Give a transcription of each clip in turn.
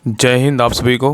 जय हिंद आप सभी को।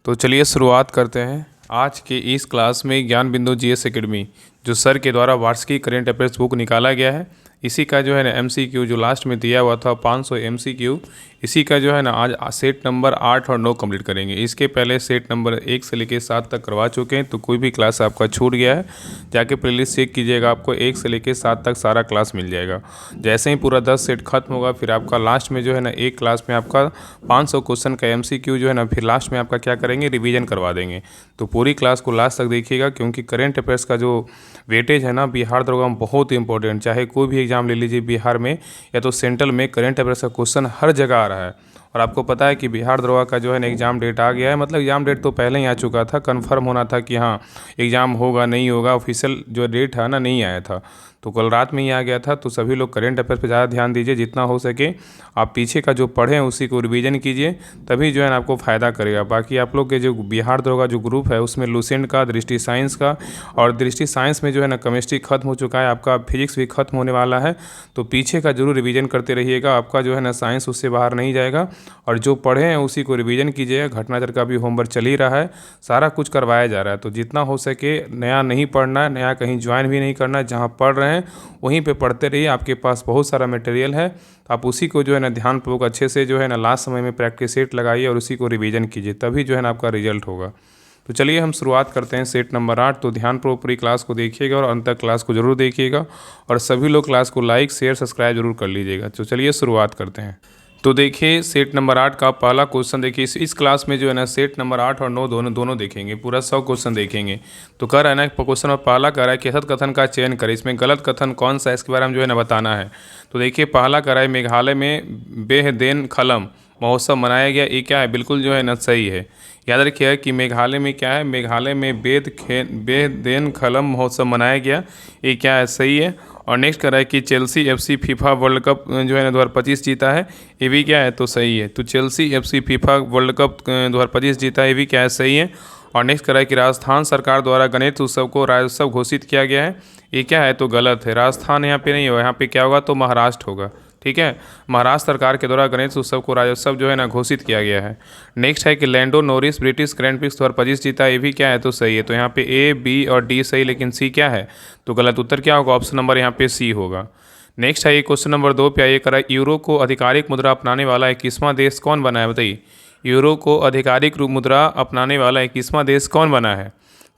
तो चलिए शुरुआत करते हैं आज के इस क्लास में। ज्ञान बिंदु जीएस एकेडमी जो सर के द्वारा वार्षिक करेंट अफेयर्स बुक निकाला गया है, इसी का जो है ना एमसीक्यू जो लास्ट में दिया हुआ था 500 एमसीक्यू, इसी का जो है ना आज सेट नंबर 8 और 9 कंप्लीट करेंगे। इसके पहले सेट नंबर 1 से लेकर 7 तक करवा चुके हैं, तो कोई भी क्लास आपका छूट गया है जाके प्लेलिस्ट चेक कीजिएगा, आपको 1 से लेकर 7 तक सारा क्लास मिल जाएगा। जैसे ही पूरा 10 सेट खत्म होगा फिर आपका लास्ट में जो है ना एक क्लास में आपका 500 क्वेश्चन का एमसीक्यू जो है ना फिर लास्ट में आपका क्या करेंगे, रिवीजन करवा देंगे। तो पूरी क्लास को लास्ट तक देखिएगा, क्योंकि करेंट अफेयर्स का जो वेटेज है ना बिहार दरोगा में बहुत इंपॉर्टेंट। चाहे कोई भी एग्जाम ले लीजिए बिहार में या तो सेंट्रल में, करेंट अफेयर्स का क्वेश्चन हर जगह आ रहा है। और आपको पता है कि बिहार दरोगा का जो है ना एग्ज़ाम डेट आ गया है, मतलब एग्ज़ाम डेट तो पहले ही आ चुका था, कंफर्म होना था कि हाँ एग्ज़ाम होगा नहीं होगा, ऑफिशियल जो डेट है ना नहीं आया था, तो कल रात में ही आ गया था। तो सभी लोग करेंट अफेयर्स पे ज़्यादा ध्यान दीजिए, जितना हो सके आप पीछे का जो पढ़ें उसी को रिवीजन कीजिए, तभी जो है ना आपको फ़ायदा करेगा। बाकी आप लोग के जो बिहार दरोगा जो ग्रुप है उसमें लुसेंट का, दृष्टि साइंस का, और दृष्टि साइंस में जो है ना केमिस्ट्री खत्म हो चुका है, आपका फिजिक्स भी खत्म होने वाला है, तो पीछे का जरूर रिवीजन करते रहिएगा, आपका जो है ना साइंस उससे बाहर नहीं जाएगा। और जो पढ़े हैं उसी को रिवीजन कीजिएगा। घटनाचर का भी होमवर्क चल ही रहा है, सारा कुछ करवाया जा रहा है, तो जितना हो सके नया नहीं पढ़ना है, नया कहीं ज्वाइन भी नहीं करना है, जहाँ पढ़ रहे हैं वहीं पे पढ़ते रहिए। आपके पास बहुत सारा मटेरियल है, तो आप उसी को जो है ना ध्यानपूर्वक अच्छे से जो है ना लास्ट समय में प्रैक्टिस सेट लगाइए और उसी को रिवीजन कीजिए, तभी जो है ना आपका रिजल्ट होगा। तो चलिए हम शुरुआत करते हैं सेट नंबर 8। तो ध्यानपूर्वक पूरी क्लास को देखिएगा और अंत तक क्लास को जरूर देखिएगा, और सभी लोग क्लास को लाइक शेयर सब्सक्राइब जरूर कर लीजिएगा। तो चलिए शुरुआत करते हैं। तो देखिए सेट नंबर 8 का पहला क्वेश्चन देखिए, इस क्लास में जो है ना सेट नंबर 8 और 9 दोनों देखेंगे, पूरा 100 क्वेश्चन देखेंगे। तो कह रहा है ना क्वेश्चन में पहला कह रहा है कि असत कथन का चयन करें, इसमें गलत कथन कौन सा है इसके बारे में जो है ना बताना है। तो देखिए पहला कह रहा है मेघालय में बेहदेन खलम महोत्सव मनाया गया, ये क्या है, बिल्कुल जो है ना सही है। याद रखिए कि मेघालय में क्या है, मेघालय में बेहदेन खलम महोत्सव मनाया गया, ये क्या है, सही है। और नेक्स्ट कह रहा है कि Chelsea FC FIFA world cup जो है ना 2025 जीता है, ये भी क्या है, तो सही है। तो Chelsea FC FIFA world cup 2025 जीता है, ये भी क्या है, सही है। और नेक्स्ट कह रहा है कि राजस्थान सरकार द्वारा गणेश उत्सव को राज्योत्सव घोषित किया गया है, ये क्या है, तो गलत है। राजस्थान यहाँ पे नहीं होगा, यहाँ पे क्या होगा, तो महाराष्ट्र होगा। ठीक है, महाराष्ट्र सरकार के द्वारा गणेश उत्सव को राज्योत्सव जो है ना घोषित किया गया है। नेक्स्ट है कि Lando Norris British Grand Prix 2025 जीता, ये भी क्या है, तो सही है। तो यहाँ पे ए बी और डी सही, लेकिन सी क्या है, तो गलत उत्तर क्या होगा, ऑप्शन नंबर यहाँ पे सी होगा। नेक्स्ट है ये क्वेश्चन नंबर 2 पे आइए, करा यूरो को आधिकारिक मुद्रा अपनाने वाला 21वां देश कौन बना है, बताइए। यूरो को आधिकारिक मुद्रा अपनाने वाला 21वां देश कौन बना है।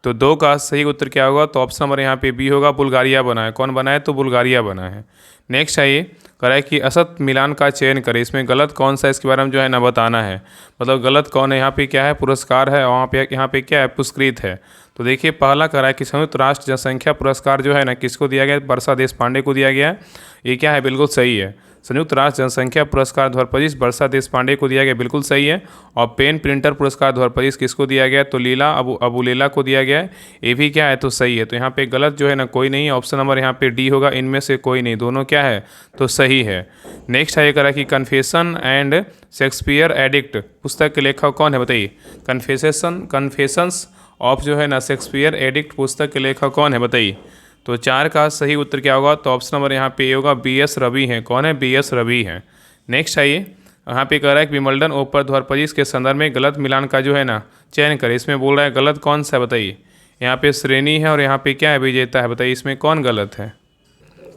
तो 2 का सही उत्तर क्या होगा, तो ऑप्शन नंबर यहाँ पे बी होगा, बुल्गारिया बना है। कौन बना है, तो बुल्गारिया बना है। नेक्स्ट है ये कह रहा है कि असत मिलान का चयन करें, इसमें गलत कौन सा है इसके बारे में जो है ना बताना है। मतलब गलत कौन है, यहाँ पे क्या है, पुरस्कार है, और यहाँ पे क्या है, पुरस्कृत है। तो देखिए पहला कह रहा है कि संयुक्त राष्ट्र जनसंख्या पुरस्कार जो है ना किसको दिया गया है, वर्षा देशपांडे को दिया गया है, ये क्या है, बिल्कुल सही है। संयुक्त राष्ट्र जनसंख्या पुरस्कार 2025 वर्षा देशपांडे को दिया गया, बिल्कुल सही है। और पेन प्रिंटर पुरस्कार 2025 किसको दिया गया है, तो लीला अबू लीला को दिया गया है, ये भी क्या है, तो सही है। तो यहाँ पे गलत जो है ना कोई नहीं है, ऑप्शन नंबर यहाँ पे डी होगा, इनमें से कोई नहीं, दोनों क्या है, तो सही है। नेक्स्ट है ये करा कि कन्फेशन एंड शेक्सपियर एडिक्ट पुस्तक के लेखक कौन है, बताइए। कन्फेशंस ऑफ जो है ना शेक्सपियर एडिक्ट पुस्तक के लेखक कौन है, बताइए। तो 4 का सही उत्तर क्या होगा, तो ऑप्शन नंबर यहाँ पे होगा, BS रवि हैं। कौन है, BS रवि हैं। नेक्स्ट है ये यहाँ पे कह रहा है कि विंबलडन ओपन 2025 के संदर्भ में गलत मिलान का जो है ना चयन करें, इसमें बोल रहा है गलत कौन सा है, बताइए। यहाँ पे श्रेणी है और यहाँ पे क्या है, विजेता है, बताइए इसमें कौन गलत है।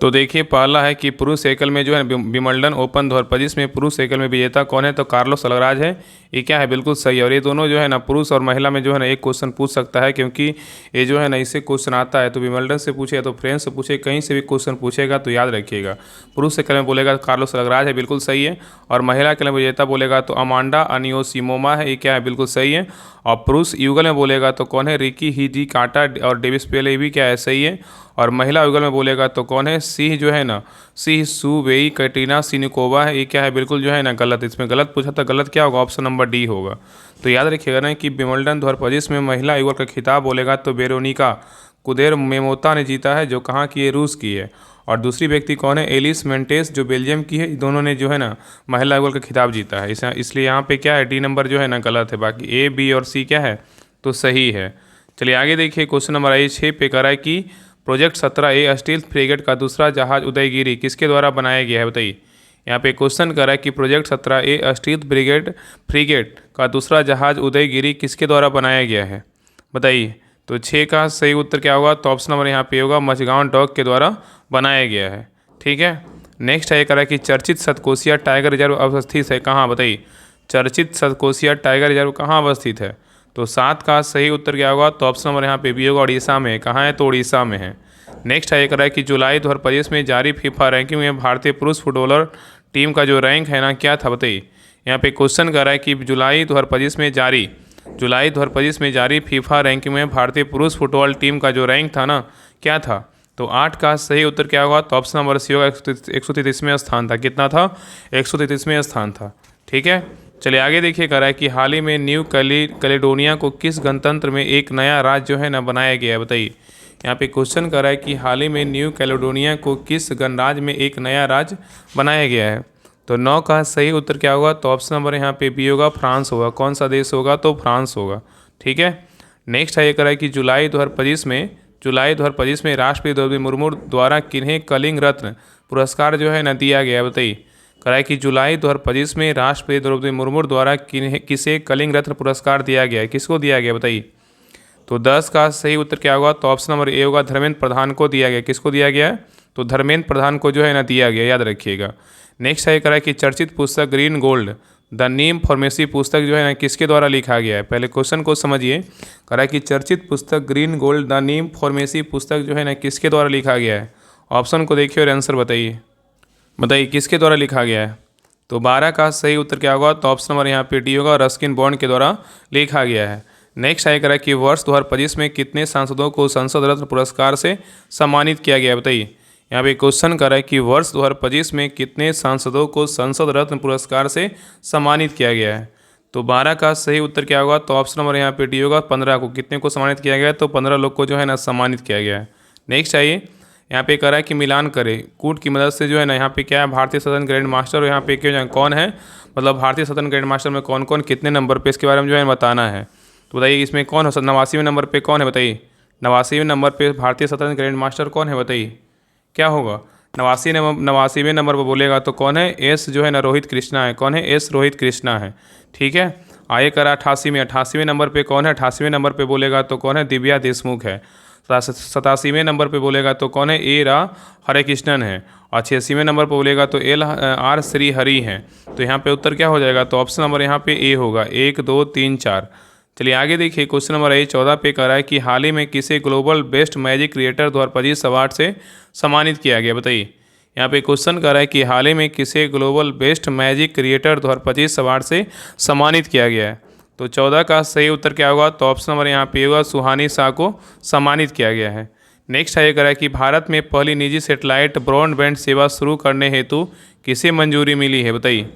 तो देखिए पहला है कि पुरुष एकल में जो है विंबलडन ओपन 2025 में पुरुष एकल में विजेता कौन है, तो कार्लोस अल्कराज है, ये क्या है, बिल्कुल सही है। और ये दोनों जो है ना पुरुष और महिला में जो है ना एक क्वेश्चन पूछ सकता है, क्योंकि ये जो है ना इससे क्वेश्चन आता है, तो विंबलडन से पूछे या तो फ्रेंच से पूछे, कहीं से भी क्वेश्चन पूछेगा तो याद रखिएगा। पुरुष एकल में बोलेगा तो कार्लोस अल्कराज है, बिल्कुल सही है। और महिला एकल में विजेता बोलेगा तो अमांडा अनियोसिमोवा है, ये क्या है, बिल्कुल सही है। और पुरुष युगल में बोलेगा तो कौन है, रिकी हिजी काटा और डेविस पेल, ये भी क्या है, सही है। और महिला युगल में बोलेगा तो कौन है, सिंह जो है ना, सिंह सू वेई कैटरीना सिनिकोवा है, ये क्या है, बिल्कुल जो है ना गलत। इसमें गलत पूछा था, गलत क्या होगा, ऑप्शन नंबर डी होगा। तो याद रखिएगा ना कि विंबलडन 2025 में महिला युगल का खिताब बोलेगा तो वेरोनिका कुदेरमेमोवा ने जीता है, जो कहाँ की है, रूस की है। और दूसरी व्यक्ति कौन है, एलिस मेंटेस जो बेल्जियम की है, दोनों ने जो है ना महिला युगल का खिताब जीता है। इसलिए यहाँ पे क्या है, डी नंबर जो है ना गलत है, बाकी ए बी और सी क्या है, तो सही है। चलिए आगे देखिए क्वेश्चन नंबर 6 पे कह रहा है कि प्रोजेक्ट 17A स्टील्थ फ्रिगेट का दूसरा जहाज उदयगिरी किसके द्वारा बनाया गया है, बताइए। यहाँ पे क्वेश्चन कर रहा है कि project 17A stealth brigade freight का दूसरा जहाज उदयगिरी किसके द्वारा बनाया गया है, बताइए। तो 6 का सही उत्तर क्या होगा, तो ऑप्शन नंबर यहाँ पे होगा मझगांव डॉक के द्वारा बनाया गया है। ठीक है, नेक्स्ट है करा कि चर्चित सतकोशिया टाइगर रिजर्व अवस्थित है कहाँ, बताइए। चर्चित सतकोशिया टाइगर रिजर्व कहाँ अवस्थित है, तो 7 का सही उत्तर क्या होगा, तो ऑप्शन नंबर यहाँ पे भी होगा उड़ीसा में। कहाँ है, तो उड़ीसा में है। नेक्स्ट है करा कि जुलाई 2025 में जारी फीफा रैंकिंग में भारतीय पुरुष फुटबॉलर टीम का जो रैंक है ना क्या था, बताइए। यहाँ पे क्वेश्चन कर रहा है कि जुलाई 2025 में जारी फीफा रैंकिंग में भारतीय पुरुष फुटबॉल टीम का जो रैंक था ना क्या था, तो 8 का सही उत्तर क्या होगा, तो ऑप्शन नंबर सी होगा 133वें स्थान था। कितना था, 133वें स्थान था। ठीक है, चलिए आगे देखिए कह रहा है कि हाल ही में न्यू कैलेडोनिया को किस गणतंत्र में एक नया राज्य जो है ना बनाया गया है, बताइए। यहाँ पे क्वेश्चन कर रहा है कि हाल ही में न्यू कैलेडोनिया को किस गणराज्य में एक नया राज्य बनाया गया है, तो 9 का सही उत्तर क्या होगा, तो ऑप्शन नंबर यहाँ पे बी होगा, फ्रांस होगा। कौन सा देश होगा, तो फ्रांस होगा। ठीक है, नेक्स्ट है ये कह रहा है कि जुलाई 2025 में राष्ट्रपति द्रौपदी मुर्मू द्वारा किन्हें कलिंग रत्न पुरस्कार जो है ना दिया गया, बताइए। कह रहा है कि जुलाई 2025 में राष्ट्रपति द्रौपदी मुर्मू द्वारा किसे कलिंग रत्न पुरस्कार दिया गया है, किसको दिया गया, बताइए। तो 10 का सही उत्तर क्या होगा, तो ऑप्शन नंबर ए होगा, धर्मेंद्र प्रधान को दिया गया। किसको दिया गया है, तो धर्मेंद्र प्रधान को जो है ना दिया गया, याद रखिएगा। नेक्स्ट है कह रहा है कि चर्चित पुस्तक green gold the Neem pharmacy पुस्तक जो है ना किसके द्वारा लिखा गया है, पहले क्वेश्चन को समझिए। कह रहा है कि चर्चित पुस्तक green gold the Neem pharmacy पुस्तक जो है ना किसके द्वारा लिखा गया है, ऑप्शन को देखिए और आंसर बताइए किसके द्वारा लिखा गया है। तो 12 का सही उत्तर क्या होगा, तो ऑप्शन नंबर यहाँ पे डी होगा, रस्किन बॉन्ड के द्वारा लिखा गया है। नेक्स्ट है कह रहा है कि वर्ष 2025 में कितने सांसदों को संसद रत्न पुरस्कार से सम्मानित किया गया है, बताइए। यहाँ पे क्वेश्चन कर रहा है कि वर्ष 2025 में कितने सांसदों को संसद रत्न पुरस्कार से सम्मानित किया गया है, तो 12 का सही उत्तर क्या होगा, तो ऑप्शन नंबर यहाँ पे डी होगा, 15 को। कितने को सम्मानित किया गया है, तो 15 लोग को जो है ना सम्मानित किया गया है। नेक्स्ट आइए, यहाँ पे कह रहा है कि मिलान करें कूट की मदद से जो है ना, यहाँ पे क्या है, भारतीय सदन ग्रैंड मास्टर, और यहाँ पे क्यों कौन है, मतलब भारतीय सदन ग्रैंड मास्टर में कौन कौन कितने नंबर पे, इसके बारे में जो है बताना है। तो बताइए इसमें कौन हो, 89वें नंबर पे कौन है, बताइए। 89वें नंबर पे भारतीय सदन ग्रैंड मास्टर कौन है, बताइए, क्या होगा। 89वें नंबर पर बोलेगा तो कौन है, एस जो है ना रोहित कृष्णा है। कौन है, एस रोहित कृष्णा है। ठीक है, आगे करा 88वें नंबर पे कौन है, 88वें नंबर पे बोलेगा तो कौन है, दिव्या देशमुख है। 87वें नंबर पे बोलेगा तो कौन है, ए रा हरे कृष्णन है। और 86वें नंबर पर बोलेगा तो एल आर श्री हरि हैं। तो यहाँ पे उत्तर क्या हो जाएगा, तो ऑप्शन नंबर यहाँ पे ए होगा, 1 2 3 4। चलिए आगे देखिए, क्वेश्चन नंबर 14 पे कह रहा है कि हाल ही में किसे global best magic creator 2025 award से सम्मानित किया गया, बताइए। यहाँ पे क्वेश्चन कर रहा है कि हाल ही में किसे global best magic creator 2025 award से सम्मानित किया गया है, तो 14 का सही उत्तर क्या होगा, तो ऑप्शन नंबर यहाँ पे होगा, सुहानी शाह को सम्मानित किया गया है। नेक्स्ट है ये कह रहा है कि भारत में पहली निजी सेटेलाइट ब्रॉडबैंड सेवा शुरू करने हेतु किसे मंजूरी मिली है, बताइए।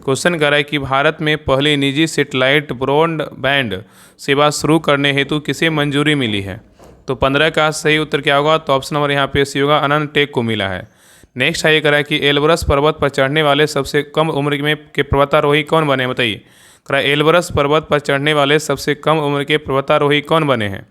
क्वेश्चन कर रहा है कि भारत में पहली निजी सेटेलाइट ब्रॉडबैंड सेवा शुरू करने हेतु किसे मंजूरी मिली है, तो 15 का सही उत्तर क्या होगा, तो ऑप्शन नंबर यहाँ पे सी होगा, अनंत टेक को मिला है। नेक्स्ट है ये कह रहा है कि एल्ब्रस पर्वत पर चढ़ने वाले सबसे कम उम्र में के पर्वतारोही कौन बने, बताइए। कह रहा है एल्ब्रस पर्वत पर चढ़ने वाले सबसे कम उम्र के पर्वतारोही कौन बने हैं,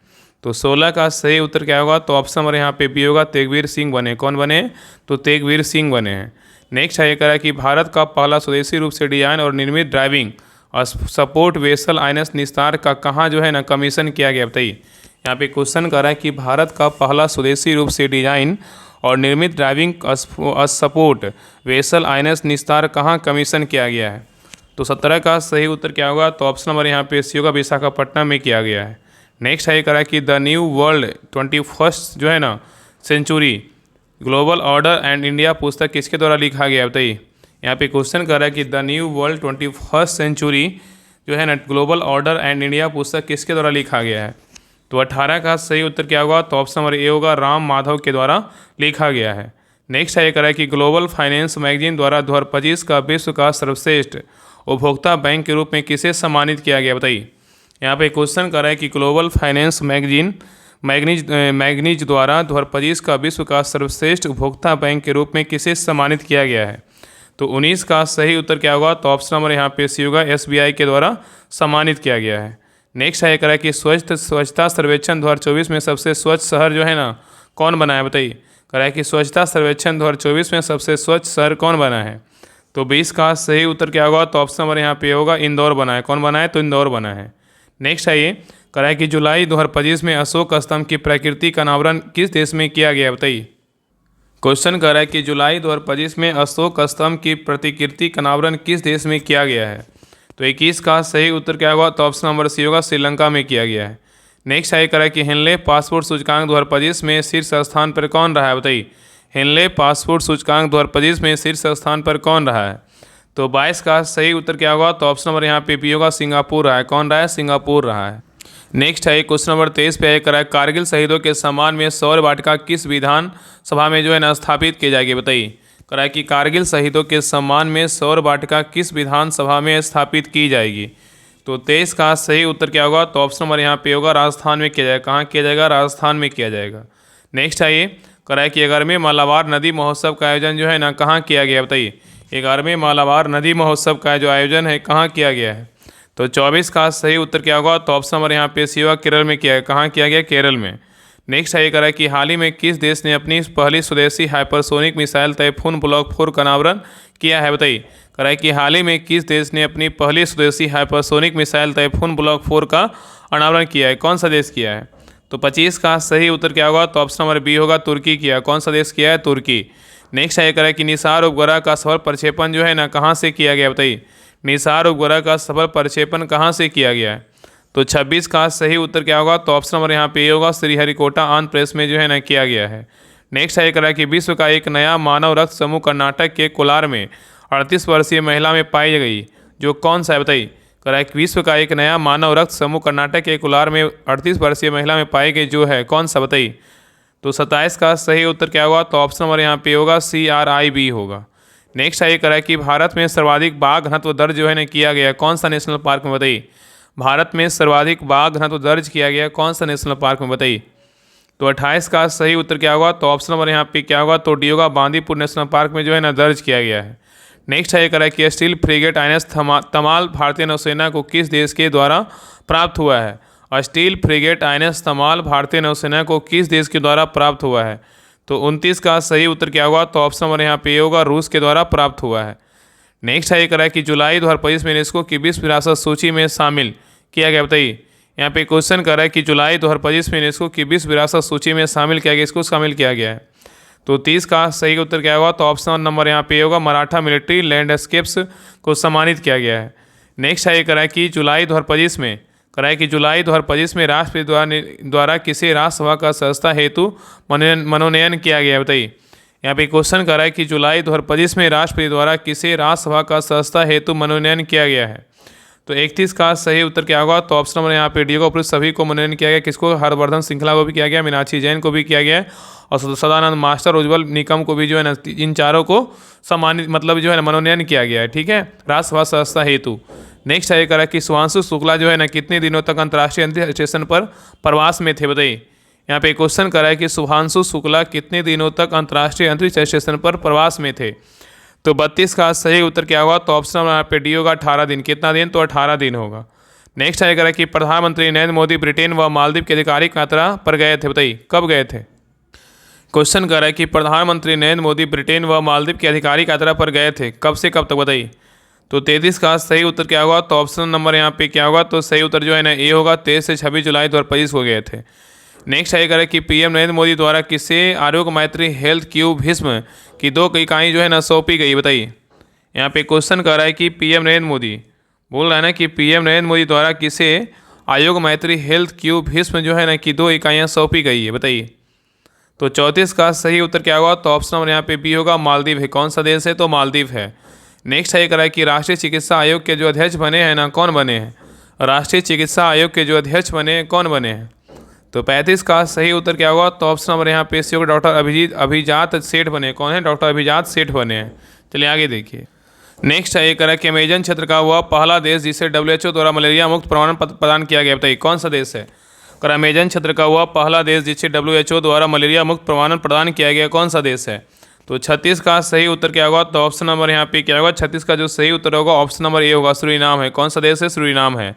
तो 16 का सही उत्तर क्या होगा, तो ऑप्शन नंबर यहाँ पे बी होगा, तेगवीर सिंह बने। कौन बने, तो तेगवीर सिंह बने हैं। नेक्स्ट है ये कह रहा है कि भारत का पहला स्वदेशी रूप से डिजाइन और निर्मित ड्राइविंग और सपोर्ट वेसल आईएनएस निस्तार का कहाँ जो है ना कमीशन किया गया, बताइए। यहाँ पे क्वेश्चन कर रहा है कि भारत का पहला स्वदेशी रूप से डिजाइन और निर्मित ड्राइविंग सपोर्ट वेसल आईएनएस निस्तार कहाँ कमीशन किया गया है, तो 17 का सही उत्तर क्या होगा, तो ऑप्शन नंबर यहाँ पे सी होगा, विशाखापट्टनम में किया गया है। नेक्स्ट है ये कह रहा है कि द न्यू वर्ल्ड 21st जो है ना century global order and India पुस्तक किसके द्वारा लिखा गया है, बताइए। यहाँ पे क्वेश्चन कर रहा है कि the new world 21st century जो है ना ग्लोबल ऑर्डर एंड इंडिया पुस्तक किसके द्वारा लिखा गया है, तो 18 का सही उत्तर क्या होगा, तो ऑप्शन नंबर ए होगा, राम माधव के द्वारा लिखा गया है। नेक्स्ट है ये कह रहा है कि ग्लोबल फाइनेंस मैगजीन द्वारा 2025 का विश्व का सर्वश्रेष्ठ उपभोक्ता बैंक के रूप में किसे सम्मानित किया गया, बताइए। यहाँ पे क्वेश्चन कर रहा है कि ग्लोबल फाइनेंस मैगनीज द्वारा 2025 का विश्व का सर्वश्रेष्ठ उपभोक्ता बैंक के रूप में किसे सम्मानित किया गया है, तो 19 का सही उत्तर क्या होगा, तो ऑप्शन नंबर यहाँ पे सी होगा, SBI के द्वारा सम्मानित किया गया है। नेक्स्ट है कह रहा है कि स्वच्छता सर्वेक्षण 2024 में सबसे स्वच्छ शहर जो है ना कौन बना है, बताइए। कह रहा है कि स्वच्छता सर्वेक्षण 2024 में सबसे स्वच्छ शहर कौन बना है, तो 20 का सही उत्तर क्या होगा? तो ऑप्शन नंबर यहाँ पे होगा इंदौर बना है। कौन बना है? तो इंदौर बना है। नेक्स्ट आइए, कह रहा है कि जुलाई 2025 में अशोक स्तंभ की प्रकृति का अनावरण किस देश में किया गया? बताइए। क्वेश्चन कर रहा है कि जुलाई 2025 में अशोक स्तंभ की प्रतिकृति का अनावरण किस देश में किया गया है? तो 21 का सही उत्तर क्या होगा? तो ऑप्शन नंबर सी होगा, श्रीलंका में किया गया है। नेक्स्ट आइए, कह रहा है कि हेनले पासपोर्ट सूचकांक 2025 में शीर्ष स्थान पर कौन रहा है? बताइए। हेनले पासपोर्ट सूचकांक 2025 में शीर्ष स्थान पर कौन रहा है? तो 22 का सही उत्तर क्या होगा? तो ऑप्शन नंबर यहाँ पे बी होगा, सिंगापुर रहा है। कौन रहा है? सिंगापुर रहा है। नेक्स्ट है क्वेश्चन नंबर 23 पे करा है कारगिल शहीदों के सम्मान में सौर वाटिका किस विधान सभा में जो है ना स्थापित की जाएगी? बताइए। करा है कि कारगिल शहीदों के सम्मान में सौर वाटिका किस विधान सभा में स्थापित की जाएगी? तो 23 का सही उत्तर क्या होगा? तो ऑप्शन नंबर यहाँ पे होगा, राजस्थान में किया जाएगा। कहाँ किया जाएगा? राजस्थान में किया जाएगा। नेक्स्ट आइए, करा है कि 11वें मालाबार नदी महोत्सव का आयोजन जो है ना कहाँ किया गया? बताइए। 11वें मालाबार नदी महोत्सव का जो आयोजन है कहाँ किया गया है? तो 24 का सही उत्तर क्या होगा? तो ऑप्शन नंबर यहाँ पे सी होगा, केरल में किया है। कहाँ किया गया? केरल में। नेक्स्ट है करा कि हाल ही में किस देश ने अपनी पहली स्वदेशी हाइपरसोनिक मिसाइल टाइफून ब्लॉक 4 का अनावरण किया है? बताइए। करा है कि हाल ही में किस देश ने अपनी पहली स्वदेशी हाइपरसोनिक मिसाइल टाइफून ब्लॉक 4 का अनावरण किया है? कौन सा देश किया है? तो 25 का सही उत्तर क्या होगा? तो ऑप्शन नंबर बी होगा, तुर्की किया। कौन सा देश किया है? तुर्की। नेक्स्ट है करा कि निसार उपग्रह का सफल प्रक्षेपण जो है ना कहाँ से किया गया? बताइए। निसार उपग्रह का सफल प्रक्षेपण कहाँ से किया गया है? तो 26 का सही उत्तर क्या होगा? तो ऑप्शन नंबर यहाँ पे होगा, श्रीहरिकोटा आंध्र प्रदेश में जो है ना किया गया है। नेक्स्ट है करा कि विश्व का एक नया मानव रक्त समूह कर्नाटक के कोलार में 38 वर्षीय महिला में पाई गई, जो कौन सा है? बताइए। करा है कि विश्व का एक नया मानव रक्त समूह कर्नाटक के कोलार में 38 वर्षीय महिला में पाई गई, जो है कौन सा? बताइए। तो 27 का सही उत्तर क्या होगा? तो ऑप्शन नंबर यहाँ पे होगा, CRIB होगा। नेक्स्ट है करा कि भारत में सर्वाधिक बाघ घनत्व दर्ज जो है ना किया गया, कौन सा नेशनल पार्क में? बताइए। भारत में सर्वाधिक बाघ घनत्व दर्ज किया गया कौन सा नेशनल पार्क में? बताइए। तो 28 का सही उत्तर क्या होगा? तो ऑप्शन नंबर यहाँ पे क्या होगा? तो डी होगा, बांदीपुर नेशनल पार्क में जो है ना दर्ज किया गया है। नेक्स्ट है करा कि स्टील फ्रिगेट INS तमाल भारतीय नौसेना को किस देश के द्वारा प्राप्त हुआ है? स्टील फ्रिगेट INS तमाल भारतीय नौसेना को किस देश के द्वारा प्राप्त हुआ है? तो 29 का सही उत्तर क्या होगा? तो ऑप्शन नंबर यहाँ पे होगा, रूस के द्वारा प्राप्त हुआ है। नेक्स्ट है करा कि जुलाई 2025 में यूनेस्को की विश्व विरासत सूची में शामिल किया गया? बताइए। यहाँ पे क्वेश्चन कर रहा है कि जुलाई 2025 में यूनेस्को की विश्व विरासत सूची में शामिल किया गया, इसको शामिल किया गया है। तो 30 का सही उत्तर क्या होगा? तो ऑप्शन नंबर यहाँ पे होगा, मराठा मिलिट्री लैंडस्केप्स को सम्मानित किया गया है। नेक्स्ट है करा कि जुलाई 2025 में कराए कि जुलाई 2025 में राष्ट्रपति द्वारा किसी राज्यसभा का सदस्यता हेतु मनोनयन किया गया है? बताइए। यहाँ पे क्वेश्चन कर रहा है कि जुलाई 2025 में राष्ट्रपति द्वारा किसी राज्यसभा का सदस्यता हेतु मनोनयन किया गया है। तो 31 का सही उत्तर क्या होगा? तो ऑप्शन नंबर यहाँ पे डी को उपयुक्त सभी को मनोनयन किया गया। किसको? हर्षवर्धन श्रृंखला को भी किया गया, मीनाक्षी जैन को भी किया गया और सदानंद मास्टर, उज्ज्वल निकम को भी जो है ना, इन चारों को सम्मानित मतलब जो है ना मनोनयन किया गया है। ठीक है, राज्यसभा सदस्यता हेतु। नेक्स्ट है करा कि शुभांशु शुक्ला जो है ना कितने दिनों तक अंतर्राष्ट्रीय अंतरिक्ष स्टेशन पर प्रवास में थे? बताइए। यहाँ पे क्वेश्चन करा है कि शुभांशु शुक्ला कितने दिनों तक अंतर्राष्ट्रीय अंतरिक्ष स्टेशन पर प्रवास में थे? तो 32 का सही उत्तर क्या होगा? तो ऑप्शन यहाँ पे डी होगा, 18 दिन। कितना दिन? तो 18 दिन होगा। नेक्स्ट है करा कि प्रधानमंत्री नरेंद्र मोदी ब्रिटेन व मालदीव की आधिकारिक यात्रा पर गए थे? बताइए, कब गए थे? क्वेश्चन कर रहा है कि प्रधानमंत्री नरेंद्र मोदी ब्रिटेन व मालदीव की आधिकारिक यात्रा पर गए थे, कब से कब तक? बताइए। तो 33 का सही उत्तर क्या होगा? तो ऑप्शन नंबर यहाँ पे क्या होगा? तो सही उत्तर जो है ना ए होगा, 23 से 26 जुलाई 2025 को गए थे। नेक्स्ट है करें कि पीएम नरेंद्र मोदी द्वारा किसे आरोग्य मैत्री हेल्थ क्यूब भीष्म की 2 इकाई जो है ना सौंपी गई? बताइए। यहाँ पे क्वेश्चन कर रहा है कि पीएम नरेंद्र मोदी बोल रहा है ना कि पीएम नरेंद्र मोदी द्वारा किसे आरोग्य मैत्री हेल्थ क्यूब भीष्म जो है ना कि 2 इकाइयाँ सौंपी गई है? बताइए। तो 34 का सही उत्तर क्या होगा? तो ऑप्शन नंबर यहाँ पे बी होगा, मालदीव है। कौन सा देश है? तो मालदीव है। नेक्स्ट है करा कि राष्ट्रीय चिकित्सा आयोग के जो अध्यक्ष बने हैं ना, कौन बने हैं? राष्ट्रीय चिकित्सा आयोग के जो अध्यक्ष बने हैं, कौन बने हैं? तो 35 का सही उत्तर क्या होगा? तो ऑप्शन नंबर यहाँ पे सी होगा, डॉक्टर अभिजात सेठ बने। कौन है? डॉक्टर अभिजात सेठ बने हैं। चलिए आगे देखिए। नेक्स्ट है करा कि अमेजन क्षेत्र का वह पहला देश जिसे WHO द्वारा मलेरिया मुक्त प्रमाण पत्र प्रदान किया गया? बताइए, कौन सा देश है? करा अमेजन क्षेत्र का वह पहला देश जिसे WHO द्वारा मलेरिया मुक्त प्रमाणन प्रदान किया गया, कौन सा देश है? तो 36 का सही उत्तर क्या होगा? तो ऑप्शन नंबर यहाँ पे क्या होगा? 36 का जो सही उत्तर होगा ऑप्शन नंबर ए होगा, सूरीनाम है। कौन सा देश है? सूरीनाम है।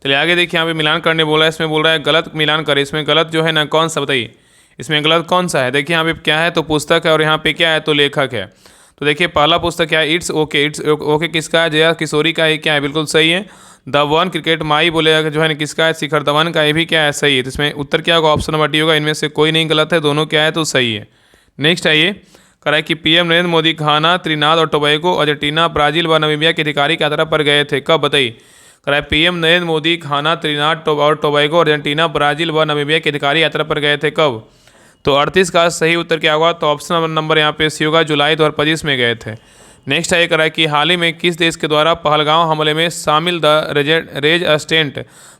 चलिए आगे देखिए, यहाँ पे मिलान करने बोला है, इसमें बोल रहा है गलत मिलान करे। इसमें गलत जो है ना कौन सा? बताइए, इसमें गलत कौन सा है? देखिए यहाँ पे क्या है? तो पुस्तक है और यहाँ पे क्या है? तो लेखक है। तो देखिए पहला पुस्तक क्या है, इट्स ओके किसका है, जया किशोरी का, ये क्या है, बिल्कुल सही है। द वन क्रिकेट माई बोलेगा जो है ना किसका है, शिखर धवन का, ये भी क्या है, सही है। तो इसमें उत्तर क्या होगा, ऑप्शन नंबर डी होगा, इनमें से कोई नहीं गलत है, दोनों क्या है तो सही है। नेक्स्ट आइए, कह रहा है कि पीएम नरेंद्र मोदी घाना, त्रिनाद और टोबैगो, अर्जेंटीना, ब्राजील व नामीबिया की अधिकारिक यात्रा पर गए थे, कब, बताइए। कह रहा है पीएम नरेंद्र मोदी घाना, त्रिनाद और टोबैगो, अर्जेंटीना, ब्राजील व नामीबिया की अधिकारिक यात्रा पर गए थे, कब। तो 38 का सही उत्तर क्या होगा, तो ऑप्शन नंबर यहाँ पे सी होगा, जुलाई 2025 में गए थे। नेक्स्ट है, करा है कि हाल ही में किस देश के द्वारा पहलगांव हमले में शामिल द रेजिस्टेंट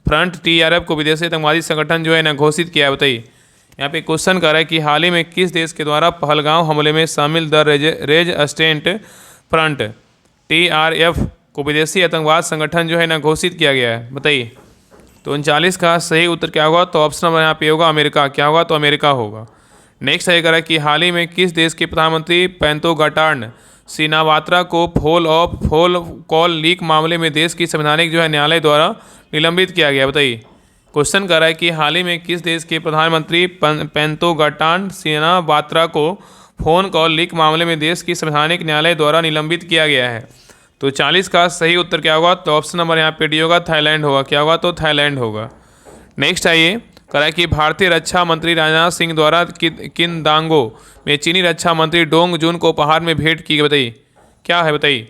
फ्रंट TRF को विदेशी आतंकवादी संगठन जो है ना घोषित किया है, बताइए। यहाँ पे क्वेश्चन कर रहा है कि हाल ही में किस देश के द्वारा पहलगांव हमले में शामिल द रेजिस्टेंट फ्रंट TRF को विदेशी आतंकवाद संगठन जो है ना घोषित किया गया है, बताइए। तो 39 का सही उत्तर क्या होगा, तो ऑप्शन नंबर यहाँ पे होगा अमेरिका, क्या होगा, तो अमेरिका होगा। नेक्स्ट है करा कि हाल ही में किस देश के प्रधानमंत्री पेंतोगाटार्न सिनावात्रा को फोन कॉल लीक मामले में देश की संवैधानिक जो है न्यायालय द्वारा निलंबित किया गया, बताइए। क्वेश्चन कर रहा है कि हाल ही में किस देश के प्रधानमंत्री पेंतोगाटार्न सिनावात्रा को फोन कॉल लीक मामले में देश की संवैधानिक न्यायालय द्वारा निलंबित किया गया है। तो 40 का सही उत्तर क्या होगा, तो ऑप्शन नंबर यहाँ पे डी होगा, थाईलैंड होगा, क्या होगा, तो थाईलैंड होगा। नेक्स्ट आइए, कह कि भारतीय रक्षा मंत्री राजनाथ सिंह द्वारा किनदांगो में चीनी रक्षा मंत्री डोंग जुन को उपहार में भेंट की, बताइए क्या है, बताइए।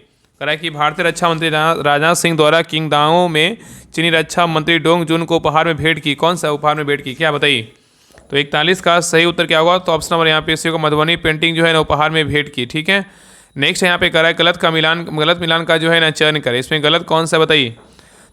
कह कि भारतीय रक्षा मंत्री राजनाथ सिंह द्वारा किंगदांगो में चीनी रक्षा मंत्री डोंग जुन को उपहार में भेंट की, कौन सा उपहार में भेंट की, क्या, बताइए। तो 41 का सही उत्तर क्या होगा, तो ऑप्शन नंबर यहाँ पे इसी को मधुबनी पेंटिंग जो है ना उपहार में भेंट की, ठीक है। नेक्स्ट यहाँ पे कह रहा है गलत मिलान का जो है ना चयन करें, इसमें गलत कौन सा, बताइए।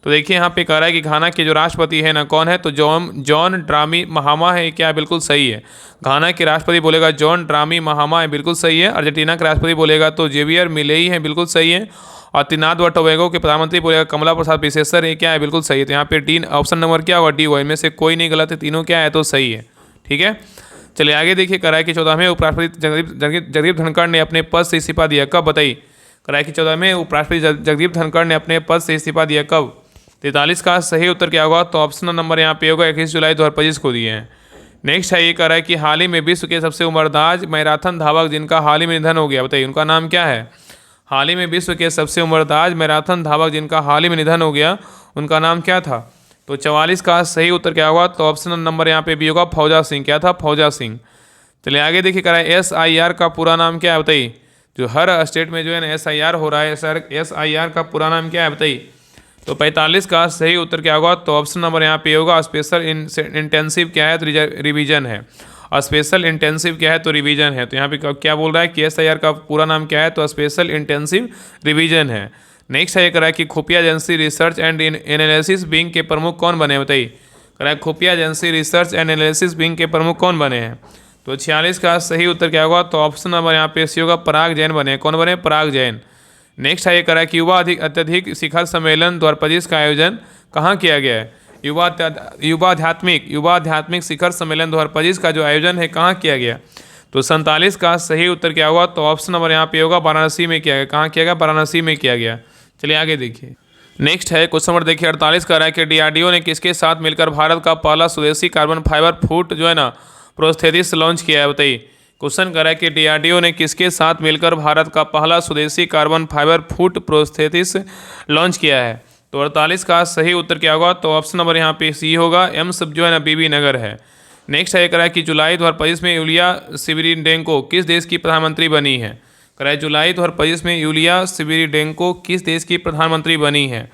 तो देखिए यहाँ पे कह रहा है कि घाना के जो राष्ट्रपति है ना कौन है, तो जॉन ड्रामी महामा है, क्या बिल्कुल सही है। घाना के राष्ट्रपति बोलेगा जॉन ड्रामी महामा है, बिल्कुल सही है। अर्जेंटीना के राष्ट्रपति बोलेगा तो जेवियर मिलेई है, बिल्कुल सही है। और त्रिनाद व टोबैगो के प्रधानमंत्री बोलेगा कमला प्रसाद विशेषर, ये क्या है, बिल्कुल सही है। तो यहाँ पे डी ऑप्शन नंबर क्या होगा, डी होगा, इनमें से कोई नहीं गलत है, तीनों क्या है तो सही है, ठीक है। चलिए आगे देखिए, कह रहा है कि 14वें उपराष्ट्रपति जगदीप धनखड़ ने अपने पद से इस्तीफा दिया, कब, बताइए। कह रहा है कि 14वें उपराष्ट्रपति जगदीप धनखड़ ने अपने पद से इस्तीफा दिया, कब। 43 का सही उत्तर क्या होगा, तो ऑप्शन नंबर यहाँ पे होगा 21 जुलाई 2025 को दिए हैं। नेक्स्ट है, ये कह रहा है कि हाल ही में विश्व के सबसे उम्रदराज मैराथन धावक जिनका हाल ही में निधन हो गया, बताइए उनका नाम क्या है। हाल ही में विश्व के सबसे उम्रदराज मैराथन धावक जिनका हाल ही में निधन हो गया, उनका नाम क्या था। तो 44 का सही उत्तर क्या होगा, तो ऑप्शन नंबर यहाँ पे भी होगा फौजा सिंह, क्या था, फौजा सिंह। चलिए आगे देखिए, कह रहा है SIR का पूरा नाम क्या है, बताइए। जो हर स्टेट में जो है ना SIR हो रहा है, सर SIR का पूरा नाम क्या है, बताइए। तो 45 का सही उत्तर क्या होगा, तो ऑप्शन नंबर यहाँ पे होगा स्पेशल इंटेंसिव क्या है, तो रिवीजन है। और स्पेशल इंटेंसिव क्या है, तो रिवीजन है। तो यहाँ पे क्या बोल रहा है कि SIR का पूरा नाम क्या है, तो स्पेशल इंटेंसिव रिवीजन है। नेक्स्ट है, कह रहा है कि खुफिया agency research and analysis wing के प्रमुख कौन बने, बताइए। कह रहा है खुफिया agency research and analysis wing के प्रमुख कौन बने हैं। तो 46 का सही उत्तर क्या होगा, तो ऑप्शन नंबर यहाँ पे सी होगा, पराग जैन बने, कौन बने, पराग जैन। नेक्स्ट है, ये कह रहा है कि अत्यधिक शिखर सम्मेलन 2025 का आयोजन कहाँ किया गया है। युवा आध्यात्मिक शिखर सम्मेलन 2025 का जो आयोजन है कहाँ किया गया। तो 47 का सही उत्तर क्या होगा, तो ऑप्शन नंबर यहाँ पे होगा वाराणसी में किया गया, कहाँ किया गया, वाराणसी में किया गया। चलिए आगे देखिए, नेक्स्ट है क्वेश्चन नंबर देखिए 48 का रहा है कि DRDO ने किसके साथ मिलकर भारत का पहला स्वदेशी कार्बन फाइबर फुट जो है ना प्रोस्थेटिस लॉन्च किया है, बताइए। क्वेश्चन कर रहा है कि DRDO ने किसके साथ मिलकर भारत का पहला स्वदेशी कार्बन फाइबर फुट प्रोस्थेटिस लॉन्च किया है। तो 48 का सही उत्तर क्या होगा, तो ऑप्शन नंबर यहाँ पे सी होगा, एम्स जो है ना BB नगर है। नेक्स्ट है, कह रहा है कि जुलाई 2025 में यूलिया सिविरिडेंको किस देश की प्रधानमंत्री बनी है। कह रहा है जुलाई 2025 में यूलिया सिविरिडेंको किस देश की प्रधानमंत्री बनी है।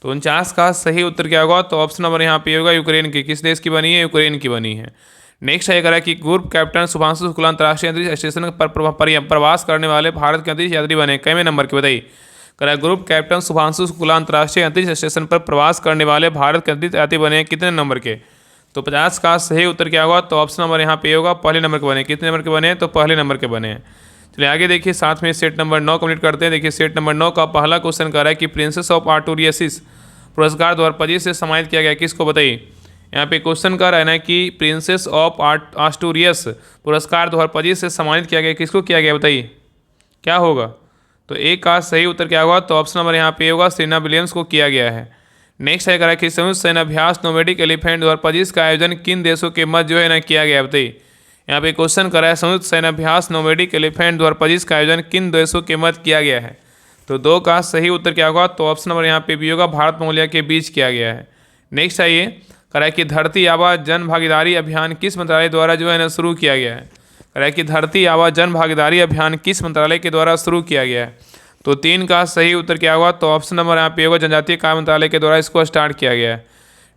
तो 49 का सही उत्तर क्या होगा, तो ऑप्शन नंबर यहाँ पे होगा यूक्रेन की, किस देश की बनी है, यूक्रेन की बनी है। नेक्स्ट है, कह रहा है कि ग्रुप कैप्टन शुभांशु शुक्ला अंतर्राष्ट्रीय अंतरिक्ष स्टेशन पर प्रवास करने वाले भारत के अंतरिक्ष यात्री बने, कैवें नंबर के, बताइए। कह रहा है ग्रुप कैप्टन शुभांशु शुक्ला अंतर्राष्ट्रीय अंतरिक्ष स्टेशन पर प्रवास करने वाले भारत के अंतरिक्ष यात्री बने कितने नंबर के। तो 50 का सही उत्तर क्या होगा, तो ऑप्शन नंबर यहाँ पे होगा पहले नंबर के बने, कितने नंबर के बने, तो पहले नंबर के बने हैं। चलिए आगे देखिए, साथ में सेट नंबर 9 कंप्लीट करते हैं। देखिए सेट नंबर 9 का पहला क्वेश्चन कह रहा है कि प्रिंसेस ऑफ आर्टूरियसिस पुरस्कार 2025 से सम्मानित किया गया, किसको, बताइए। यहाँ पे क्वेश्चन का रहना है कि प्रिंसेस ऑफ आस्टूरियस पुरस्कार 2025 से सम्मानित किया गया, किसको किया गया, बताइए क्या होगा। तो एक का सही उत्तर क्या होगा, तो ऑप्शन नंबर यहाँ पे होगा सेरेना विलियम्स को किया गया है। नेक्स्ट है, कह रहा है कि संयुक्त सैन्य अभ्यास नोमैडिक एलिफेंट 2025 का आयोजन किन देशों के मध्य जो है ना किया गया, बताइए। यहाँ पे क्वेश्चन करा है संयुक्त सैन्य अभ्यास नोमैडिक एलिफेंट 2025 का आयोजन किन देशों के मध्य किया गया है? तो 2 का सही उत्तर क्या होगा? तो ऑप्शन नंबर यहाँ पे बी होगा, भारत मंगोलिया के बीच किया गया है। नेक्स्ट आइए, करा है कि धरती आबा जन भागीदारी अभियान किस मंत्रालय द्वारा जो है ना शुरू किया गया है? करा है कि धरती आबा जन भागीदारी अभियान किस मंत्रालय के द्वारा शुरू किया गया है? तो 3 का सही उत्तर क्या होगा? तो ऑप्शन नंबर यहाँ पे होगा, जनजातीय कार्य मंत्रालय के द्वारा इसको स्टार्ट किया गया है।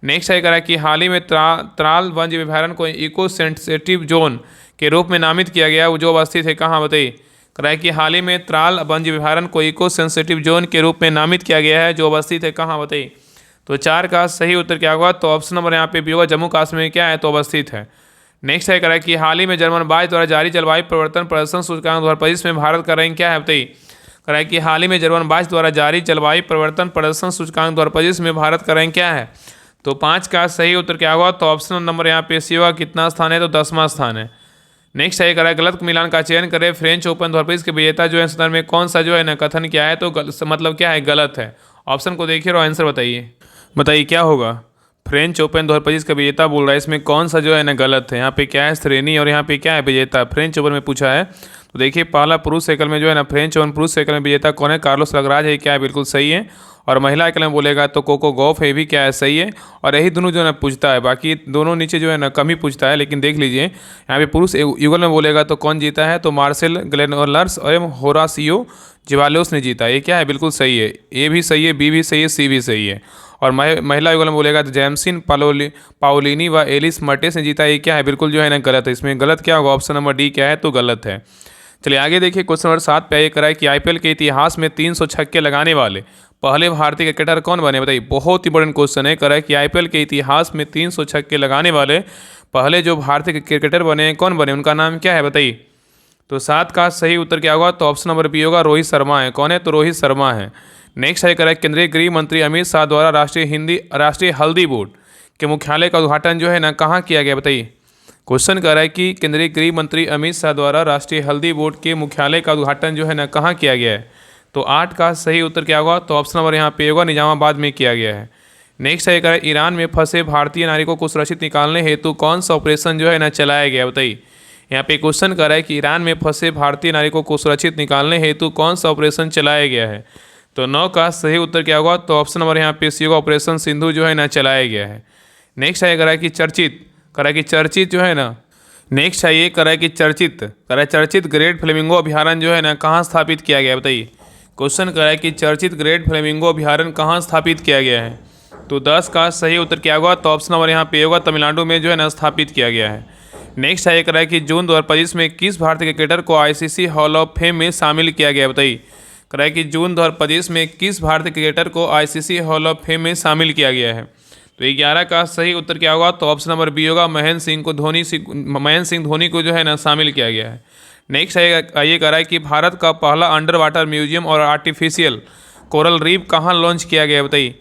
नेक्स्ट है करा कि हाल ही में त्राल वन्य अभ्यारण्य को इको सेंसिटिव जोन के रूप में नामित किया गया, वो जो अवस्थित है कहाँ बताइए? करा है कि हाल ही में त्राल वन्य अभ्यारण्य को इको सेंसिटिव जोन के रूप में नामित किया गया है, जो अवस्थित है कहाँ बताइए? तो 4 का सही उत्तर क्या होगा? तो ऑप्शन नंबर यहाँ पे भी होगा, जम्मू कश्मीर में क्या है तो अवस्थित है। नेक्स्ट है करा कि हाल ही में जर्मन 22 द्वारा जारी जलवायु परिवर्तन प्रदर्शन सूचकांक 2025 में भारत का रैंक क्या है बताइए? करा है कि हाल ही में जर्मन 22 द्वारा जारी जलवायु परिवर्तन प्रदर्शन सूचकांक 2025 में भारत का रैंक क्या है? तो 5 का सही उत्तर क्या होगा? तो ऑप्शन नंबर यहाँ पे सी होगा, कितना स्थान है? तो 10वां स्थान है। नेक्स्ट है करा गलत मिलान का चयन करें, फ्रेंच ओपन 2025 के विजेता जो है संदर्भ में कौन सा जो है ना कथन क्या है? तो मतलब क्या है? गलत है। ऑप्शन को देखिए और आंसर बताइए क्या होगा? फ्रेंच ओपन 2025 का विजेता बोल रहा है, इसमें कौन सा जो है ना गलत है? यहाँ पे क्या है? श्रेणी, और यहाँ पे क्या है? विजेता। फ्रेंच ओपन में पूछा है, तो देखिए पहला पुरुष साइकिल में जो है ना फ्रेंच ओपन पुरुष साइकिल में विजेता कौन है? कार्लोस लगराज है, क्या है? बिल्कुल सही है। और महिला साइकिल में बोलेगा तो कोको गॉफ है, भी क्या है? सही है। और यही दोनों जो है ना पूछता है, बाकी दोनों नीचे जो है ना कम ही पूछता है, लेकिन देख लीजिए यहाँ पे पुरुष युगल में बोलेगा तो कौन जीता है? तो मार्सेल ग्लेनोलर्स एवं होरासियो जिवालोस ने जीता। ये क्या है? बिल्कुल सही है। ए भी सही है, बी भी सही है, सी भी सही है। और महिला युगल में बोलेगा तो जैमसिन पाओलिनी व एलिस मर्टेस ने जीता। ये क्या है? बिल्कुल जो है ना गलत है। इसमें गलत क्या होगा? ऑप्शन नंबर डी क्या है? तो गलत है। चलिए आगे देखिए, क्वेश्चन नंबर 7 पे ये करा है कि आईपीएल के इतिहास में 300 छक्के लगाने वाले पहले भारतीय क्रिकेटर कौन बने बताइए? बहुत इंपॉर्टेंट क्वेश्चन है। करा है कि आईपीएल के इतिहास में 300 छक्के लगाने वाले पहले जो भारतीय क्रिकेटर बने कौन बने? उनका नाम क्या है बताइए? तो 7 का सही उत्तर क्या होगा? तो ऑप्शन नंबर बी होगा, रोहित शर्मा है। कौन है? तो रोहित शर्मा है। नेक्स्ट है करा है केंद्रीय गृह मंत्री अमित शाह द्वारा राष्ट्रीय हल्दी बोर्ड के मुख्यालय का उद्घाटन जो है ना कहाँ किया गया बताइए? क्वेश्चन कर रहा है कि केंद्रीय गृह मंत्री अमित शाह द्वारा राष्ट्रीय हल्दी बोर्ड के मुख्यालय का उद्घाटन जो है ना कहाँ किया गया है? तो 8 का सही उत्तर क्या होगा? तो ऑप्शन नंबर यहाँ पे होगा, निजामाबाद में किया गया है। नेक्स्ट है करा ईरान में फंसे भारतीय नागरिकों को सुरक्षित निकालने हेतु कौन सा ऑपरेशन जो है ना चलाया गया बताइए? यहाँ पे क्वेश्चन कर रहा है कि ईरान में फंसे भारतीय नागरिकों को सुरक्षित निकालने हेतु कौन सा ऑपरेशन चलाया गया है? तो 9 का सही उत्तर क्या होगा? तो ऑप्शन नंबर यहाँ पे सी होगा, ऑपरेशन सिंधु जो है ना चलाया गया है। नेक्स्ट है करा कि चर्चित जो है ना, नेक्स्ट है ये करा है कि चर्चित ग्रेट फ्लेमिंगो अभ्यारण्य जो है ना कहाँ स्थापित किया गया है बताइए? क्वेश्चन करा है कि चर्चित ग्रेट फ्लेमिंगो अभ्यारण्य कहाँ स्थापित किया गया है? तो 10 का सही उत्तर क्या होगा? तो ऑप्शन नंबर यहाँ पे होगा, तमिलनाडु में जो है ना स्थापित किया गया है। नेक्स्ट है करा है कि जून 2025 में किस भारतीय क्रिकेटर को आईसीसी हॉल ऑफ फेम में शामिल किया गया बताइए? करा है कि जून 2025 में किस भारतीय क्रिकेटर को आईसीसी हॉल ऑफ फेम में शामिल किया गया है? तो 11 का सही उत्तर क्या होगा? तो ऑप्शन नंबर बी होगा, महेंद्र सिंह धोनी को जो है ना शामिल किया गया है। नेक्स्ट है ये करा है कि भारत का पहला अंडर वाटर म्यूजियम और आर्टिफिशियल कोरल रीफ कहाँ लॉन्च किया गया है बताइए?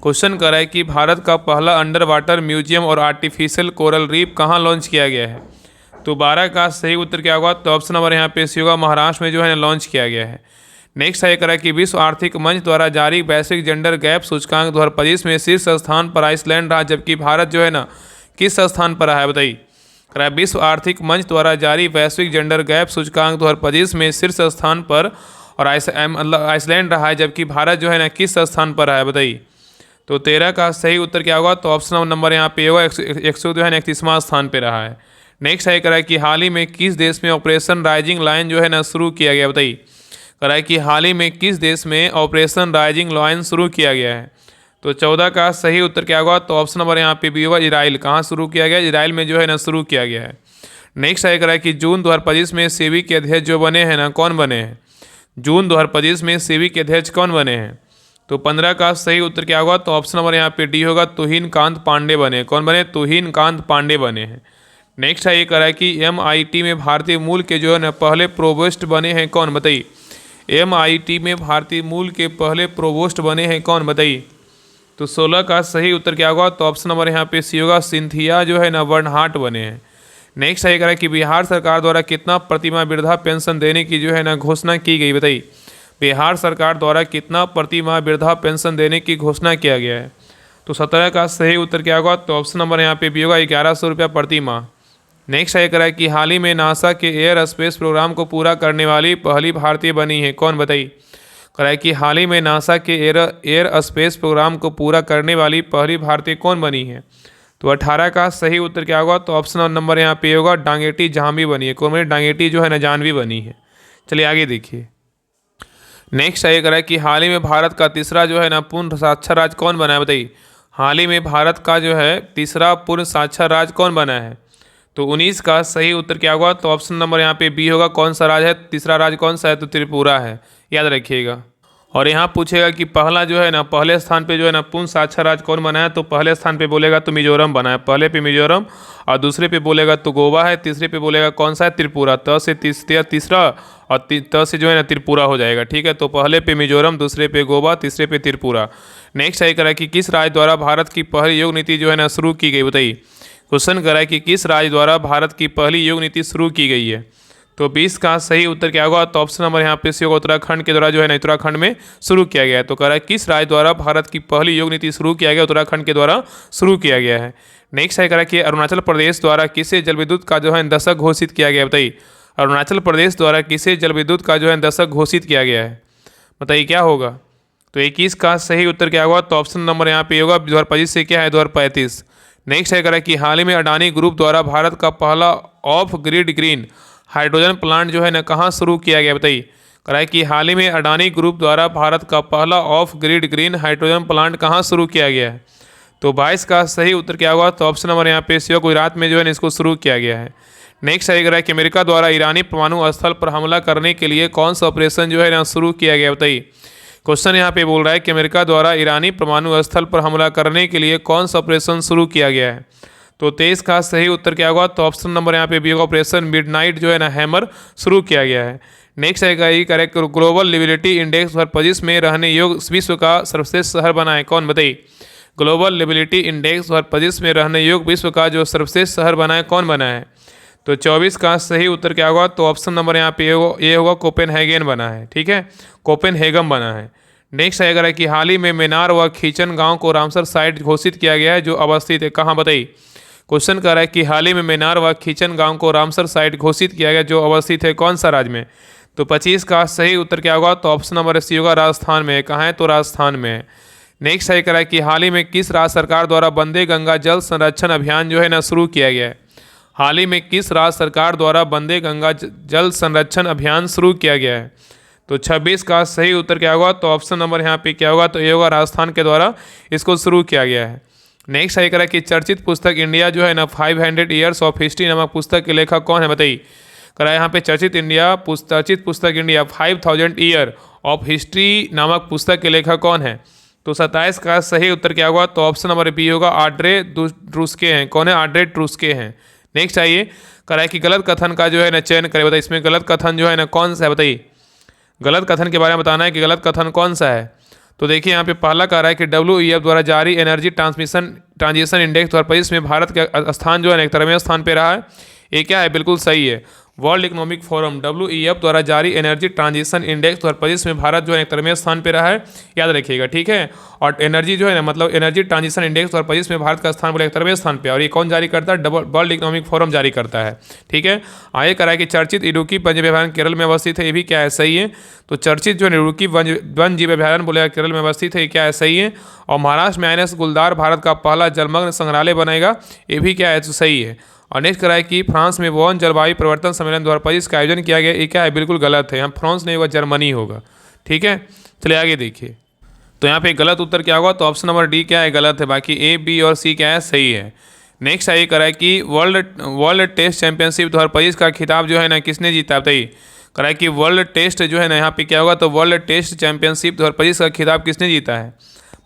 क्वेश्चन करा है कि भारत का पहला अंडर वाटर म्यूजियम और आर्टिफिशियल कोरल रीफ कहाँ लॉन्च किया गया है? तो 12 का सही उत्तर क्या होगा? तो ऑप्शन नंबर यहाँ पे सी होगा, महाराष्ट्र में जो है ना लॉन्च किया गया है। नेक्स्ट है करा कि विश्व आर्थिक मंच द्वारा जारी वैश्विक जेंडर गैप सूचकांक 2025 में शीर्ष स्थान पर आइसलैंड रहा, जबकि भारत जो है ना किस स्थान पर रहा है बताइए? करा विश्व आर्थिक मंच द्वारा जारी वैश्विक जेंडर गैप सूचकांक 2025 में शीर्ष स्थान पर और आइसलैंड रहा है, जबकि भारत जो है ना किस स्थान पर रहा है बताइए? तो 13 का सही उत्तर क्या होगा? तो ऑप्शन नंबर यहाँ पे होगा, 131वां स्थान पर रहा है। नेक्स्ट है करा कि हाल ही में किस देश में ऑपरेशन राइजिंग लाइन जो है ना शुरू किया गया बताइए? करा है कि हाल ही में किस देश में ऑपरेशन राइजिंग लाइन शुरू किया गया है? तो 14 का सही उत्तर क्या होगा? तो ऑप्शन नंबर यहाँ पे भी होगा, इजराइल। कहाँ शुरू किया गया? इजराइल में जो है ना शुरू किया गया है। नेक्स्ट है करा कि जून 2025 में सेबी के अध्यक्ष जो बने हैं ना, कौन बने हैं? जून 2025 में सेबी के अध्यक्ष कौन बने हैं? तो 15 का सही उत्तर क्या होगा? तो ऑप्शन नंबर यहाँ पे डी होगा, तुहिन कांत पांडे बने। कौन बने? तुहिन कांत पांडे बने हैं। नेक्स्ट है ये करा है कि MIT में भारतीय मूल के जो है ना पहले प्रोवोस्ट बने हैं, कौन बताइए? MIT में भारतीय मूल के पहले प्रोवोस्ट बने हैं, कौन बताइए? तो 16 का सही उत्तर क्या होगा? तो ऑप्शन नंबर यहाँ पे सी होगा, सिंथिया जो है ना वर्नहाट बने हैं। नेक्स्ट है करा कि बिहार सरकार द्वारा कितना प्रतिमाह वृद्धा पेंशन देने की जो है ना घोषणा की गई बताइए? बिहार सरकार द्वारा कितना प्रतिमाह वृद्धा पेंशन देने की घोषणा किया गया है? तो 17 का सही उत्तर क्या होगा? तो ऑप्शन नंबर यहाँ पे भी होगा, 1100 रुपया प्रति माह। नेक्स्ट है करा कि हाल ही में नासा के एयर स्पेस प्रोग्राम को पूरा करने वाली पहली भारतीय बनी है, कौन बताइए। करा कि हाल ही में नासा के एयर स्पेस प्रोग्राम को पूरा करने वाली पहली भारतीय कौन बनी है। तो 18 का सही उत्तर क्या होगा, तो ऑप्शन नंबर यहाँ पे होगा डांगेटी जाह्नवी बनी है। कौन बनी, डांगेटी जो है ना जाह्नवी बनी है। चलिए आगे देखिए। नेक्स्ट है करा कि हाल ही में भारत का तीसरा जो है ना पूर्ण साक्षर राज्य कौन बना है, बताइए। हाल ही में भारत का जो है तीसरा पूर्ण साक्षर राज्य कौन बना है। तो 19 का सही उत्तर क्या होगा, तो ऑप्शन नंबर यहाँ पे बी होगा। कौन सा राज्य है, तीसरा राज्य कौन सा है, तो त्रिपुरा है, याद रखिएगा। और यहाँ पूछेगा कि पहला जो है ना पहले स्थान पे जो है ना पूर्ण साक्षर राज्य कौन बना है, तो पहले स्थान पे बोलेगा तो मिजोरम बना है, पहले पे मिजोरम, और दूसरे पे बोलेगा तो गोवा है, तीसरे पे बोलेगा कौन सा है, त्रिपुरा। त से तीसरा और त से जो है ना त्रिपुरा हो जाएगा, ठीक है। तो पहले पे मिजोरम, दूसरे पे गोवा, तीसरे पे त्रिपुरा। नेक्स्ट है करा कि किस राज्य द्वारा भारत की पहली योग नीति जो है ना शुरू की गई, बताइए। क्वेश्चन करा कि किस राज्य द्वारा भारत की पहली योग नीति शुरू की गई है। तो 20 का सही उत्तर क्या होगा, तो ऑप्शन नंबर यहाँ पे सी होगा उत्तराखंड के द्वारा जो है ना उत्तराखंड में शुरू किया गया है। तो कह रहा है किस राज्य द्वारा भारत की पहली योग नीति शुरू किया गया, उत्तराखंड के द्वारा शुरू किया गया है। नेक्स्ट है कह रहा है कि अरुणाचल प्रदेश द्वारा किसे जल विद्युत का जो है दशक घोषित किया गया है, बताइए। अरुणाचल प्रदेश द्वारा किसे जल विद्युत का जो है दशक घोषित किया गया है, बताइए क्या होगा। तो 21 का सही उत्तर क्या होगा, तो ऑप्शन नंबर यहाँ पे होगा 2025 से क्या है 2035। नेक्स्ट है कह रहा है कि हाल ही में अडानी ग्रुप द्वारा भारत का पहला of grid green hydrogen plant जो है ना कहाँ शुरू किया गया, बताइए। कह रहा है कि हाल ही में अडानी ग्रुप द्वारा भारत का पहला of grid green hydrogen plant कहाँ शुरू किया गया है। तो 22 का सही उत्तर क्या होगा, तो ऑप्शन नंबर यहाँ पे सी होगा गुजरात में जो है ना इसको शुरू किया गया है। नेक्स्ट है कह रहा है कि अमेरिका द्वारा ईरानी परमाणु स्थल पर हमला करने के लिए कौन सा ऑपरेशन जो है ना शुरू किया गया, बताइए। क्वेश्चन यहाँ पे बोल रहा है कि अमेरिका द्वारा ईरानी परमाणु स्थल पर हमला करने के लिए कौन सा ऑपरेशन शुरू किया गया है। तो 23 का सही उत्तर क्या होगा, तो ऑप्शन नंबर यहाँ पे भी होगा ऑपरेशन मिडनाइट जो है ना हैमर शुरू किया गया है। नेक्स्ट है करेक्ट ग्लोबल लिबिलिटी इंडेक्स 2025 में रहने योग्य विश्व का सर्वश्रेष्ठ शहर बना है, कौन बताइए। ग्लोबल लिबिलिटी इंडेक्स 2025 में रहने योग्य विश्व का जो सर्वश्रेष्ठ शहर बना है, कौन बना है। तो 24 का सही उत्तर क्या होगा, तो ऑप्शन नंबर यहाँ पे ये होगा कोपेनहेगन बना है, ठीक है, कोपेनहेगन बना है। नेक्स्ट है अगर कि हाल ही में मेनार व खींचन गांव को रामसर साइट घोषित किया गया है जो अवस्थित है कहाँ, बताइए। क्वेश्चन कर रहा है कि हाल ही में मेनार व खींचन गांव को रामसर साइट घोषित किया गया जो अवस्थित है कौन सा राज्य में। तो 25 का सही उत्तर क्या होगा, तो ऑप्शन नंबर सी होगा राजस्थान में। कहाँ है, तो राजस्थान में है। नेक्स्ट है कह रहा है कि हाल ही में किस राज्य सरकार द्वारा वंदे गंगा जल संरक्षण अभियान जो है ना शुरू किया गया है। हाल ही में किस राज्य सरकार द्वारा वंदे गंगा जल संरक्षण अभियान शुरू किया गया है। तो 26 का सही उत्तर क्या होगा, तो ऑप्शन नंबर यहाँ पे क्या होगा, तो ये होगा राजस्थान के द्वारा इसको शुरू किया गया है। नेक्स्ट है कह रहा है कि चर्चित पुस्तक इंडिया जो है ना 500 ईयर्स ऑफ हिस्ट्री नामक पुस्तक के लेखक कौन है, बताइए। कह रहा है यहाँ पे चर्चित पुस्तक इंडिया 5000 ईयर ऑफ हिस्ट्री नामक पुस्तक के लेखक कौन है। तो 27 का सही उत्तर क्या होगा, तो ऑप्शन नंबर बी होगा आड्रे ट्रूस्के हैं। कौन है, आड्रे ट्रूस्के हैं। नेक्स्ट आइए कह रहा है कि गलत कथन का जो है ना चयन करें, बताइए इसमें गलत कथन जो है ना कौन सा है, बताइए। गलत कथन के बारे में बताना है कि गलत कथन कौन सा है। तो देखिए यहाँ पे पहला कह रहा है कि WEF द्वारा जारी एनर्जी ट्रांजिशन इंडेक्स 2025 में भारत का स्थान जो है 71वें स्थान पे रहा है। ये क्या है, बिल्कुल सही है। वर्ल्ड इकोनॉमिक फोरम WEF द्वारा जारी एनर्जी ट्रांजिशन इंडेक्स 2025 में भारत जो है 71वें स्थान पे रहा है, याद रखिएगा, ठीक है। और एनर्जी जो है ना मतलब एनर्जी ट्रांजिशन इंडेक्स 2025 में भारत का स्थान बोले 71वें स्थान पे, और ये कौन जारी करता है, वर्ल्ड इकोनॉमिक फोरम जारी करता है, ठीक है। आगे करा है कि चर्चित इडुक्की वन्य अभ्यारण्य केरल में अवस्थित है, ये भी क्या है, सही है। तो चर्चित जो इडुक्की वन्य जीव अभ्यारण्य बोलेगा केरल में अवस्थित है, ये क्या है, सही है। और महाराष्ट्र में INS गुलदार भारत का पहला जलमग्न संग्रहालय बनेगा, ये भी क्या है, तो सही है। और नेक्स्ट करा है कि फ्रांस में वन जलवायु परिवर्तन सम्मेलन 2025 का आयोजन किया गया, ये क्या है, बिल्कुल गलत है। यहाँ फ्रांस नहीं होगा, जर्मनी होगा, ठीक है। चलिए आगे देखिए। तो यहाँ पे गलत उत्तर क्या होगा, तो ऑप्शन नंबर डी क्या है, गलत है। बाकी A, B और C क्या है, सही है। नेक्स्ट ये करा है कि वर्ल्ड टेस्ट चैंपियनशिप 2025 का खिताब जो है ना किसने जीता, बताइए। करा है कि वर्ल्ड टेस्ट जो है ना यहाँ पे क्या होगा, तो वर्ल्ड टेस्ट चैंपियनशिप 2025 का खिताब किसने जीता है,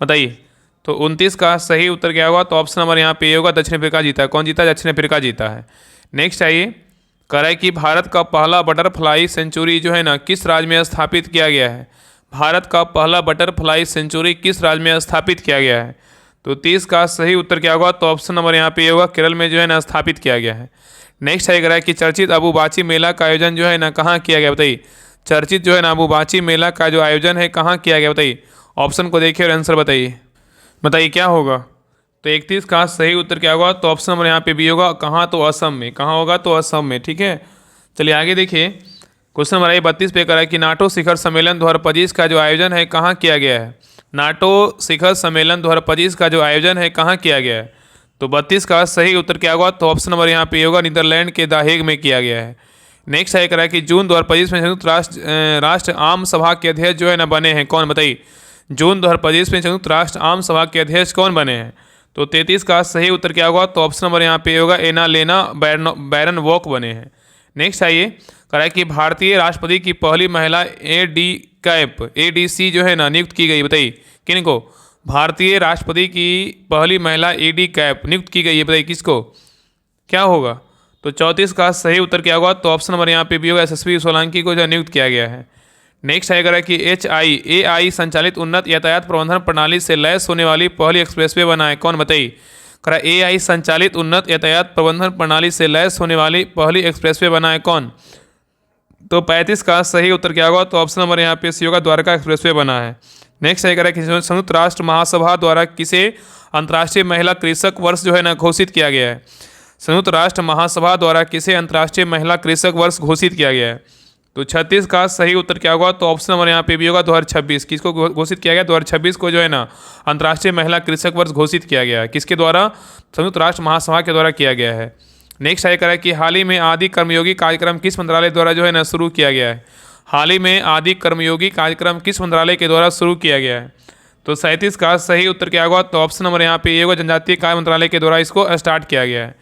बताइए। तो 29 का सही उत्तर क्या होगा, तो ऑप्शन नंबर यहाँ पे ये होगा दक्षिण अफ्रीका जीता है। कौन जीता है, दक्षिण अफ्रीका जीता है। नेक्स्ट आइए कह रहा है कि भारत का पहला बटरफ्लाई सेंचुरी जो है ना किस राज्य में स्थापित किया गया है। भारत का पहला बटरफ्लाई सेंचुरी किस राज्य में स्थापित किया गया है। तो 30 का सही उत्तर क्या होगा, तो ऑप्शन नंबर यहाँ पे ये होगा केरल में जो है ना स्थापित किया गया है। नेक्स्ट है कह रहा है कि चर्चित अबुबाची मेला का आयोजन जो है ना कहाँ किया गया, बताइए। चर्चित जो है ना अबुबाची मेला का जो आयोजन है कहाँ किया गया, बताइए। ऑप्शन को देखिए और आंसर बताइए क्या होगा। तो 31 का सही उत्तर क्या होगा? तो ऑप्शन नंबर यहाँ पे बी होगा। कहाँ? तो असम में। कहाँ होगा? तो असम में। ठीक है, चलिए आगे देखिए। क्वेश्चन नंबर 32 पे करा कि नाटो शिखर सम्मेलन 2025 का जो आयोजन है कहाँ किया गया है? नाटो शिखर सम्मेलन 2025 का जो आयोजन है कहाँ किया गया है? तो 32 का सही उत्तर क्या होगा? तो ऑप्शन नंबर यहाँ पे होगा नीदरलैंड के द हेग में किया गया है। नेक्स्ट है करा कि जून 2025 में संयुक्त राष्ट्र आम सभा के अध्यक्ष जो है ना बने हैं, कौन? बताइए। जून 2025 में संयुक्त राष्ट्र आम सभा के अध्यक्ष कौन बने हैं? तो 33 का सही उत्तर क्या होगा? तो ऑप्शन नंबर यहाँ पे होगा एना लेना बैरन वॉक बने हैं। नेक्स्ट आइए करा कि भारतीय राष्ट्रपति की पहली महिला एडीसी जो है ना नियुक्त की गई, बताइए किन को? भारतीय राष्ट्रपति की पहली महिला एडी कैप नियुक्त की गई है, बताइए किसको? क्या होगा? तो 34 का सही उत्तर क्या होगा? तो ऑप्शन नंबर यहाँ पे भी होगा एसएसपी सोलंकी को जो नियुक्त किया गया है। नेक्स्ट आएगा कि एआई संचालित उन्नत यातायात प्रबंधन प्रणाली से लैस होने वाली पहली एक्सप्रेसवे बना है, कौन? बताइए। करा एआई संचालित उन्नत यातायात प्रबंधन प्रणाली से लैस होने वाली पहली एक्सप्रेसवे बना है, कौन? तो 35 का सही उत्तर क्या होगा? तो ऑप्शन नंबर यहाँ पे सी होगा द्वारका एक्सप्रेसवे बना है। नेक्स्ट आएगा कि संयुक्त राष्ट्र महासभा द्वारा किसे अंतर्राष्ट्रीय महिला कृषक वर्ष जो है ना घोषित किया गया है? संयुक्त राष्ट्र महासभा द्वारा किसे अंतर्राष्ट्रीय महिला कृषक वर्ष घोषित किया गया है? तो 36 का सही उत्तर क्या होगा? तो ऑप्शन नंबर यहाँ पे भी होगा 2026। किसको घोषित किया गया? 2026 को जो है ना अंतर्राष्ट्रीय महिला कृषक वर्ष घोषित किया गया है। किसके द्वारा? संयुक्त राष्ट्र महासभा के द्वारा किया गया है। नेक्स्ट आएगा है कि हाल ही में आदि कर्मयोगी कार्यक्रम किस मंत्रालय द्वारा जो है ना शुरू किया गया है? हाल ही में आदि कर्मयोगी कार्यक्रम किस मंत्रालय के द्वारा शुरू किया गया है? तो 37 का सही उत्तर क्या होगा? तो ऑप्शन नंबर यहाँ पे ये होगा जनजातीय कार्य मंत्रालय के द्वारा इसको स्टार्ट किया गया है।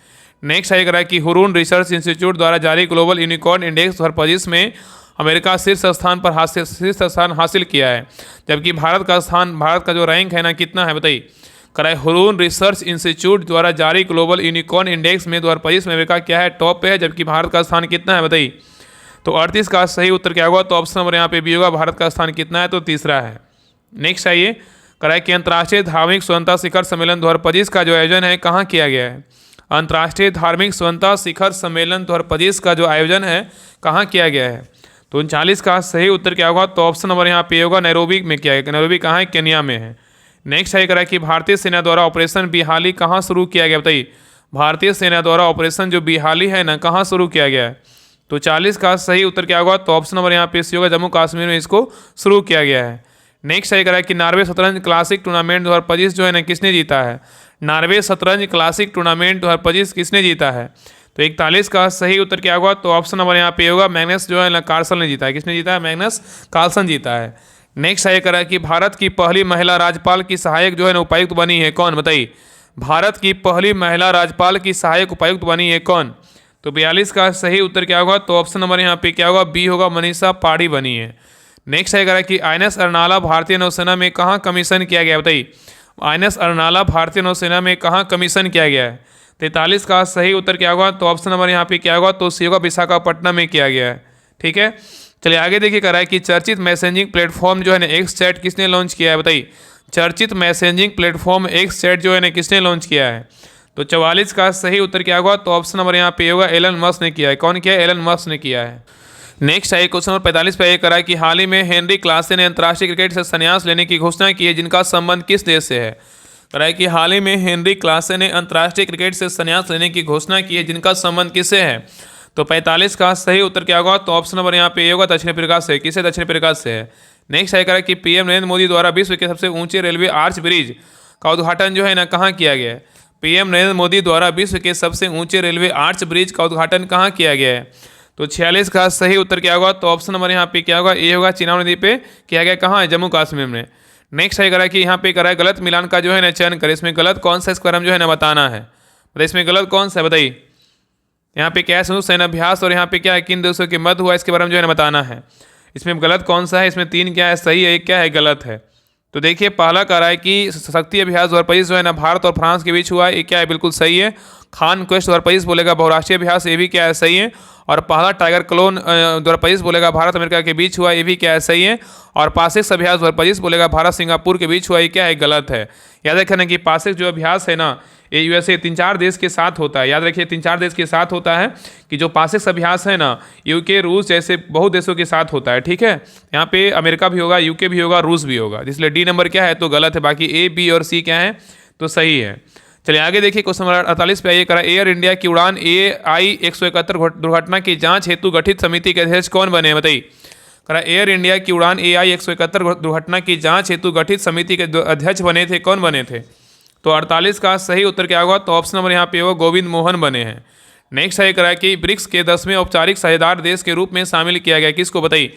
नेक्स्ट आएगा है कि हुरून रिसर्च इंस्टीट्यूट द्वारा जारी ग्लोबल यूनिकॉर्न इंडेक्स 2025 में अमेरिका शीर्ष स्थान हासिल किया है, जबकि भारत का जो रैंक है ना कितना है, बताइए। कराए हुरून रिसर्च इंस्टीट्यूट द्वारा जारी ग्लोबल यूनिकॉर्न इंडेक्स में 2025 में अमेरिका क्या है? टॉप पे है, जबकि भारत का स्थान कितना है, बताइए। तो 38 का सही उत्तर क्या होगा? तो ऑप्शन नंबर यहाँ पे भी होगा भारत का स्थान कितना है? तो तीसरा है। नेक्स्ट आइए कराए कि अंतर्राष्ट्रीय धार्मिक स्वतंत्रता शिखर सम्मेलन 2025 का जो आयोजन है कहाँ किया गया है? अंतर्राष्ट्रीय धार्मिक स्वतंत्रता शिखर सम्मेलन 2025 का जो आयोजन है कहाँ किया गया है? तो 39 का सही उत्तर क्या होगा? तो ऑप्शन नंबर यहाँ पे होगा नैरोबी में किया गया। नैरोबी कहाँ है? केन्या में है। नेक्स्ट है करा कि भारतीय सेना द्वारा ऑपरेशन बिहाली कहाँ शुरू किया गया, बताइए। भारतीय सेना द्वारा ऑपरेशन जो बिहाली है ना कहाँ शुरू किया गया है? तो 40 का सही उत्तर क्या होगा? तो ऑप्शन नंबर यहाँ पे सी होगा जम्मू कश्मीर में इसको शुरू किया गया है। नेक्स्ट है करा कि नॉर्वे शतरंज क्लासिक टूर्नामेंट 2025 जो है ना किसने जीता है? नॉर्वे शतरंज क्लासिक टूर्नामेंट 2025 किसने जीता है? तो 41 का सही उत्तर क्या होगा? तो ऑप्शन नंबर यहाँ पे होगा मैग्नस जो है ना कार्लसन ने जीता है। किसने जीता है? मैग्नस कार्लसन जीता है। नेक्स्ट है करा कि भारत की पहली महिला राज्यपाल की सहायक जो है ना उपायुक्त बनी है, कौन? बताइए। भारत की पहली महिला राज्यपाल की सहायक उपायुक्त बनी है, कौन? तो 42 का सही उत्तर क्या होगा? तो ऑप्शन नंबर यहाँ पे क्या होगा? बी होगा मनीषा पाड़ी बनी है। नेक्स्ट है करा कि आईएनएस अरनाला भारतीय नौसेना में कहाँ कमीशन किया गया, बताइए। आईएनएस अरनाला भारतीय नौसेना में कहाँ कमीशन किया गया है? 43 का सही उत्तर क्या होगा? तो ऑप्शन नंबर यहाँ पे क्या होगा? तो सी होगा विशाखापट्टनम में किया गया है। ठीक है, चलिए आगे देखिए करा है कि चर्चित मैसेजिंग प्लेटफॉर्म जो है ना एक्स चैट किसने लॉन्च किया है, बताइए। चर्चित मैसेजिंग प्लेटफॉर्म एक्स चैट जो है ना किसने लॉन्च किया है? तो 44 का सही उत्तर क्या होगा? तो ऑप्शन नंबर यहाँ पे होगा एलन मस्क ने किया है। कौन किया है? एलन मस्क ने किया है। नेक्स्ट है क्वेश्चन नंबर 45 पे करा है कि हाल ही में हेनरी क्लासन ने अंतर्राष्ट्रीय क्रिकेट से संन्यास लेने की घोषणा की है, जिनका संबंध किस देश से है? करा है कि हाल ही में हेनरी क्लासन ने अंतर्राष्ट्रीय क्रिकेट से संन्यास लेने की घोषणा की है, जिनका संबंध किससे है? तो 45 का सही उत्तर क्या होगा? तो ऑप्शन नंबर यहाँ पे होगा दक्षिण अफ्रीका से। किसे? दक्षिण अफ्रीका से है। नेक्स्ट है करा कि पीएम नरेंद्र मोदी द्वारा विश्व के सबसे ऊंचे रेलवे आर्च ब्रिज का उद्घाटन जो है ना कहाँ किया गया है? पीएम नरेंद्र मोदी द्वारा विश्व के सबसे ऊंचे रेलवे आर्च ब्रिज का उद्घाटन कहाँ किया गया है? तो 46 का सही उत्तर क्या होगा? तो ऑप्शन नंबर यहाँ पे क्या होगा? ये होगा चिनाब नदी पे किया गया। कहाँ है? जम्मू कश्मीर में। नेक्स्ट है करा कि यहाँ पे करा है गलत मिलान का जो है ना चयन करें। इसमें गलत कौन सा इसका बारे में जो है ना बताना है, मतलब इसमें गलत कौन सा है, बताइए। यहाँ पे क्या है? संयुक्त सैन्याभ्यास और यहाँ पे क्या है? किन देशों के मध्य हुआ, इसके बारे में जो है ना बताना है। इसमें गलत कौन सा है? इसमें 3 क्या है सही है, एक क्या है गलत है। तो देखिए पहला कह रहा है कि शक्ति अभ्यास 2025 जो है ना भारत और फ्रांस के बीच हुआ है, ये क्या है? बिल्कुल सही है। खान क्वेस्ट 2025 बोलेगा बहुराष्ट्रीय अभ्यास, ये भी क्या है? सही है। और पहला टाइगर क्लोन 2025 बोलेगा भारत अमेरिका के बीच हुआ, ये भी क्या है? सही है। और पासिक अभ्यास 2025 बोलेगा भारत सिंगापुर के बीच हुआ, ये क्या है? गलत है। याद रखना कि पासिक जो अभ्यास है ना ये यूएसए 3-4 देश के साथ होता है। याद रखिए 3-4 देश के साथ होता है कि जो पासिक अभ्यास है ना यूके रूस जैसे बहुत देशों के साथ होता है। ठीक है, यहाँ पे अमेरिका भी होगा, यूके भी होगा, रूस भी होगा, इसलिए डी नंबर क्या है? तो गलत है। बाकी ए बी और सी क्या है? तो सही है। चलिए आगे देखिए, क्वेश्चन नंबर 48 पे आइए। करा एयर इंडिया की उड़ान AI 171 दुर्घटना की जांच हेतु गठित समिति के अध्यक्ष कौन बने, बताइए। करा एयर इंडिया की उड़ान AI 171 दुर्घटना की जांच हेतु गठित समिति के अध्यक्ष बने थे, कौन बने थे? तो 48 का सही उत्तर क्या होगा? तो ऑप्शन नंबर यहाँ पे वो गोविंद मोहन बने हैं। नेक्स्ट है करा कि ब्रिक्स के 10वें औपचारिक साझेदार देश के रूप में शामिल किया गया, किसको, बताइए।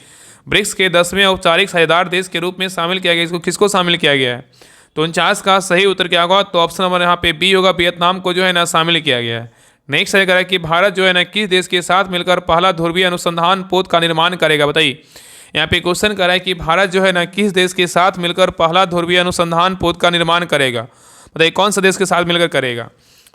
ब्रिक्स के 10वें औपचारिक साझेदार देश के रूप में शामिल किया गया, इसको किसको शामिल किया गया है? तो 49 का सही उत्तर क्या होगा? तो ऑप्शन नंबर यहाँ पे बी होगा, वियतनाम को जो है ना शामिल किया गया है। नेक्स्ट है करा कि भारत जो है ना किस देश के साथ मिलकर पहला ध्रुवीय अनुसंधान पोत का निर्माण करेगा, बताइए। यहाँ पे क्वेश्चन करा है कि भारत जो है ना किस देश के साथ मिलकर पहला ध्रुवीय अनुसंधान पोत का निर्माण करेगा, बताइए कौन सा देश के साथ मिलकर करेगा।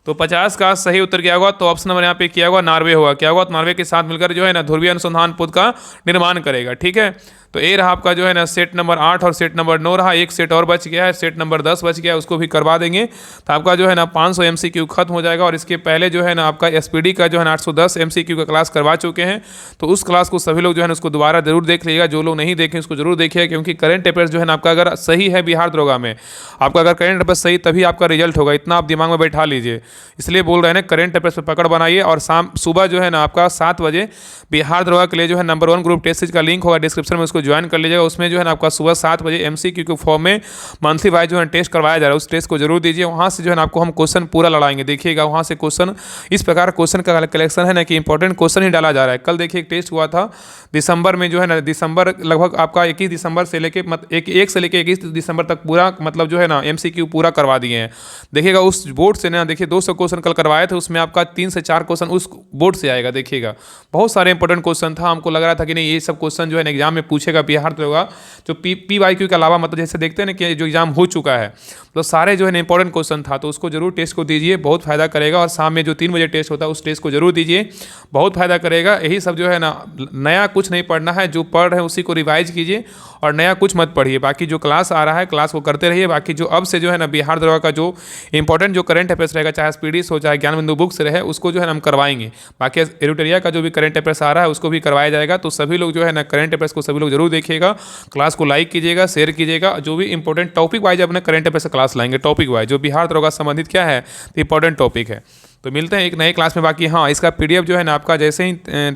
तो 50 का सही उत्तर क्या होगा? तो ऑप्शन नंबर यहाँ पे क्या होगा? नॉर्वे होगा। क्या होगा? तो नॉर्वे के साथ मिलकर जो है ना ध्रुवीय अनुसंधान पोत का निर्माण करेगा, ठीक है। तो ये रहा आपका जो है ना सेट नंबर 8 और सेट नंबर 9 रहा, एक सेट और बच गया है, सेट नंबर 10 बच गया है, उसको भी करवा देंगे। तो आपका जो है ना 500 MCQ खत्म हो जाएगा। और इसके पहले जो है ना आपका SPD का जो है ना 810 MCQ का क्लास करवा चुके हैं। तो उस क्लास को सभी लोग जो है ना उसको दोबारा जरूर देख लीजिएगा। जो लोग नहीं देखें उसको जरूर देखिएगा, क्योंकि करंट अफेयर्स जो है ना आपका अगर सही है बिहार दरोगा में, आपका अगर करंट अफेयर्स सही तभी आपका रिजल्ट होगा, इतना आप दिमाग में बैठा लीजिए। इसलिए बोल रहे हैं ना, करंट अफेयर्स पर पकड़ बनाइए। और सुबह जो है ना आपका 7 बजे बिहार दरोगा के लिए जो है नंबर 1 ग्रुप टेस्ट सीरीज का लिंक होगा डिस्क्रिप्शन में, उसको ज्वाइन कर लीजिएगा। उसमें जो है ना आपका सुबह 7 बजे MCQ के फॉर्म में मंथली वाइज जो है टेस्ट करवाया जा रहा है, उस टेस्ट को जरूर दीजिए। वहाँ से जो है ना आपको हम क्वेश्चन पूरा लड़ाएंगे, देखिएगा वहाँ से क्वेश्चन इस प्रकार क्वेश्चन का कलेक्शन है ना कि इंपॉर्टेंट क्वेश्चन ही डाला जा रहा है। कल देखिए एक टेस्ट हुआ था दिसंबर में, जो है ना दिसंबर लगभग आपका 21 दिसंबर से लेके 1 से लेके 21 दिसंबर तक पूरा मतलब जो है ना MCQ पूरा करवा दिए हैं। देखिएगा उस बोर्ड से ना, देखिए 200 क्वेश्चन कल करवाए थे, उसमें आपका 3 से 4 क्वेश्चन उस बोर्ड से आएगा। देखिएगा बहुत सारे इंपॉर्टेंट क्वेश्चन था, हमको लग रहा था कि नहीं ये सब क्वेश्चन जो है ना एग्जाम में पूछेगा बिहार दरोगा। जो PYQ के अलावा मतलब जैसे देखते हैं ना कि जो एग्जाम हो चुका है, तो सारे जो है ना इंपॉर्टेंट क्वेश्चन था, तो उसको जरूर टेस्ट को दीजिए, बहुत फायदा करेगा। और शाम में जो 3 बजे टेस्ट होता है उस टेस्ट को जरूर दीजिए, बहुत फायदा करेगा। यही सब जो है ना, नया कुछ नहीं पढ़ना है, जो पढ़ रहे हैं उसी को रिवाइज कीजिए और नया कुछ मत पढ़िए। बाकी जो क्लास आ रहा है क्लास को करते रहिए। बाकी जो अब से जो है ना बिहार दरोगा का जो इंपॉर्टेंट जो करंट अफेयर्स रहेगा, चाहे SPD हो चाहे ज्ञान बिंदु बुक से रहे, उसको जो है ना हम करवाएंगे। बाकी एडिटोरिया का जो भी करंट अफेयर्स आ रहा है उसको भी करवाया जाएगा। तो सभी लोग जो है ना करंट अफेयर्स को सभी लोग जरूर देखिएगा, क्लास को लाइक कीजिएगा, शेयर कीजिएगा। जो भी इंपॉर्टेंट टॉपिक वाइज अपने करंट अफेयर्स क्लास लाएंगे, टॉपिक वाइज जो बिहार दरोगा संबंधित क्या है इंपॉर्टेंट टॉपिक है। तो मिलते हैं एक नए क्लास में। बाकी हाँ, इसका PDF जो है ना आपका जैसे ही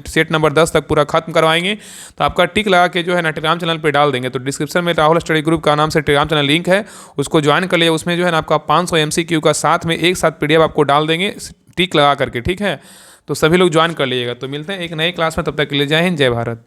सेट नंबर 10 तक पूरा खत्म करवाएंगे तो आपका टिक लगा के जो है ना टेलीग्राम चैनल पे डाल देंगे। तो डिस्क्रिप्शन में राहुल स्टडी ग्रुप का नाम से टेलीग्राम चैनल लिंक है, उसको ज्वाइन कर लिए। उसमें जो है ना आपका 500 MCQ का साथ में एक साथ PDF आपको डाल देंगे टिक लगा करके, ठीक है। तो सभी लोग ज्वाइन कर लीजिएगा। तो मिलते हैं एक नए क्लास में, तब तक के लिए जय हिंद, जय भारत।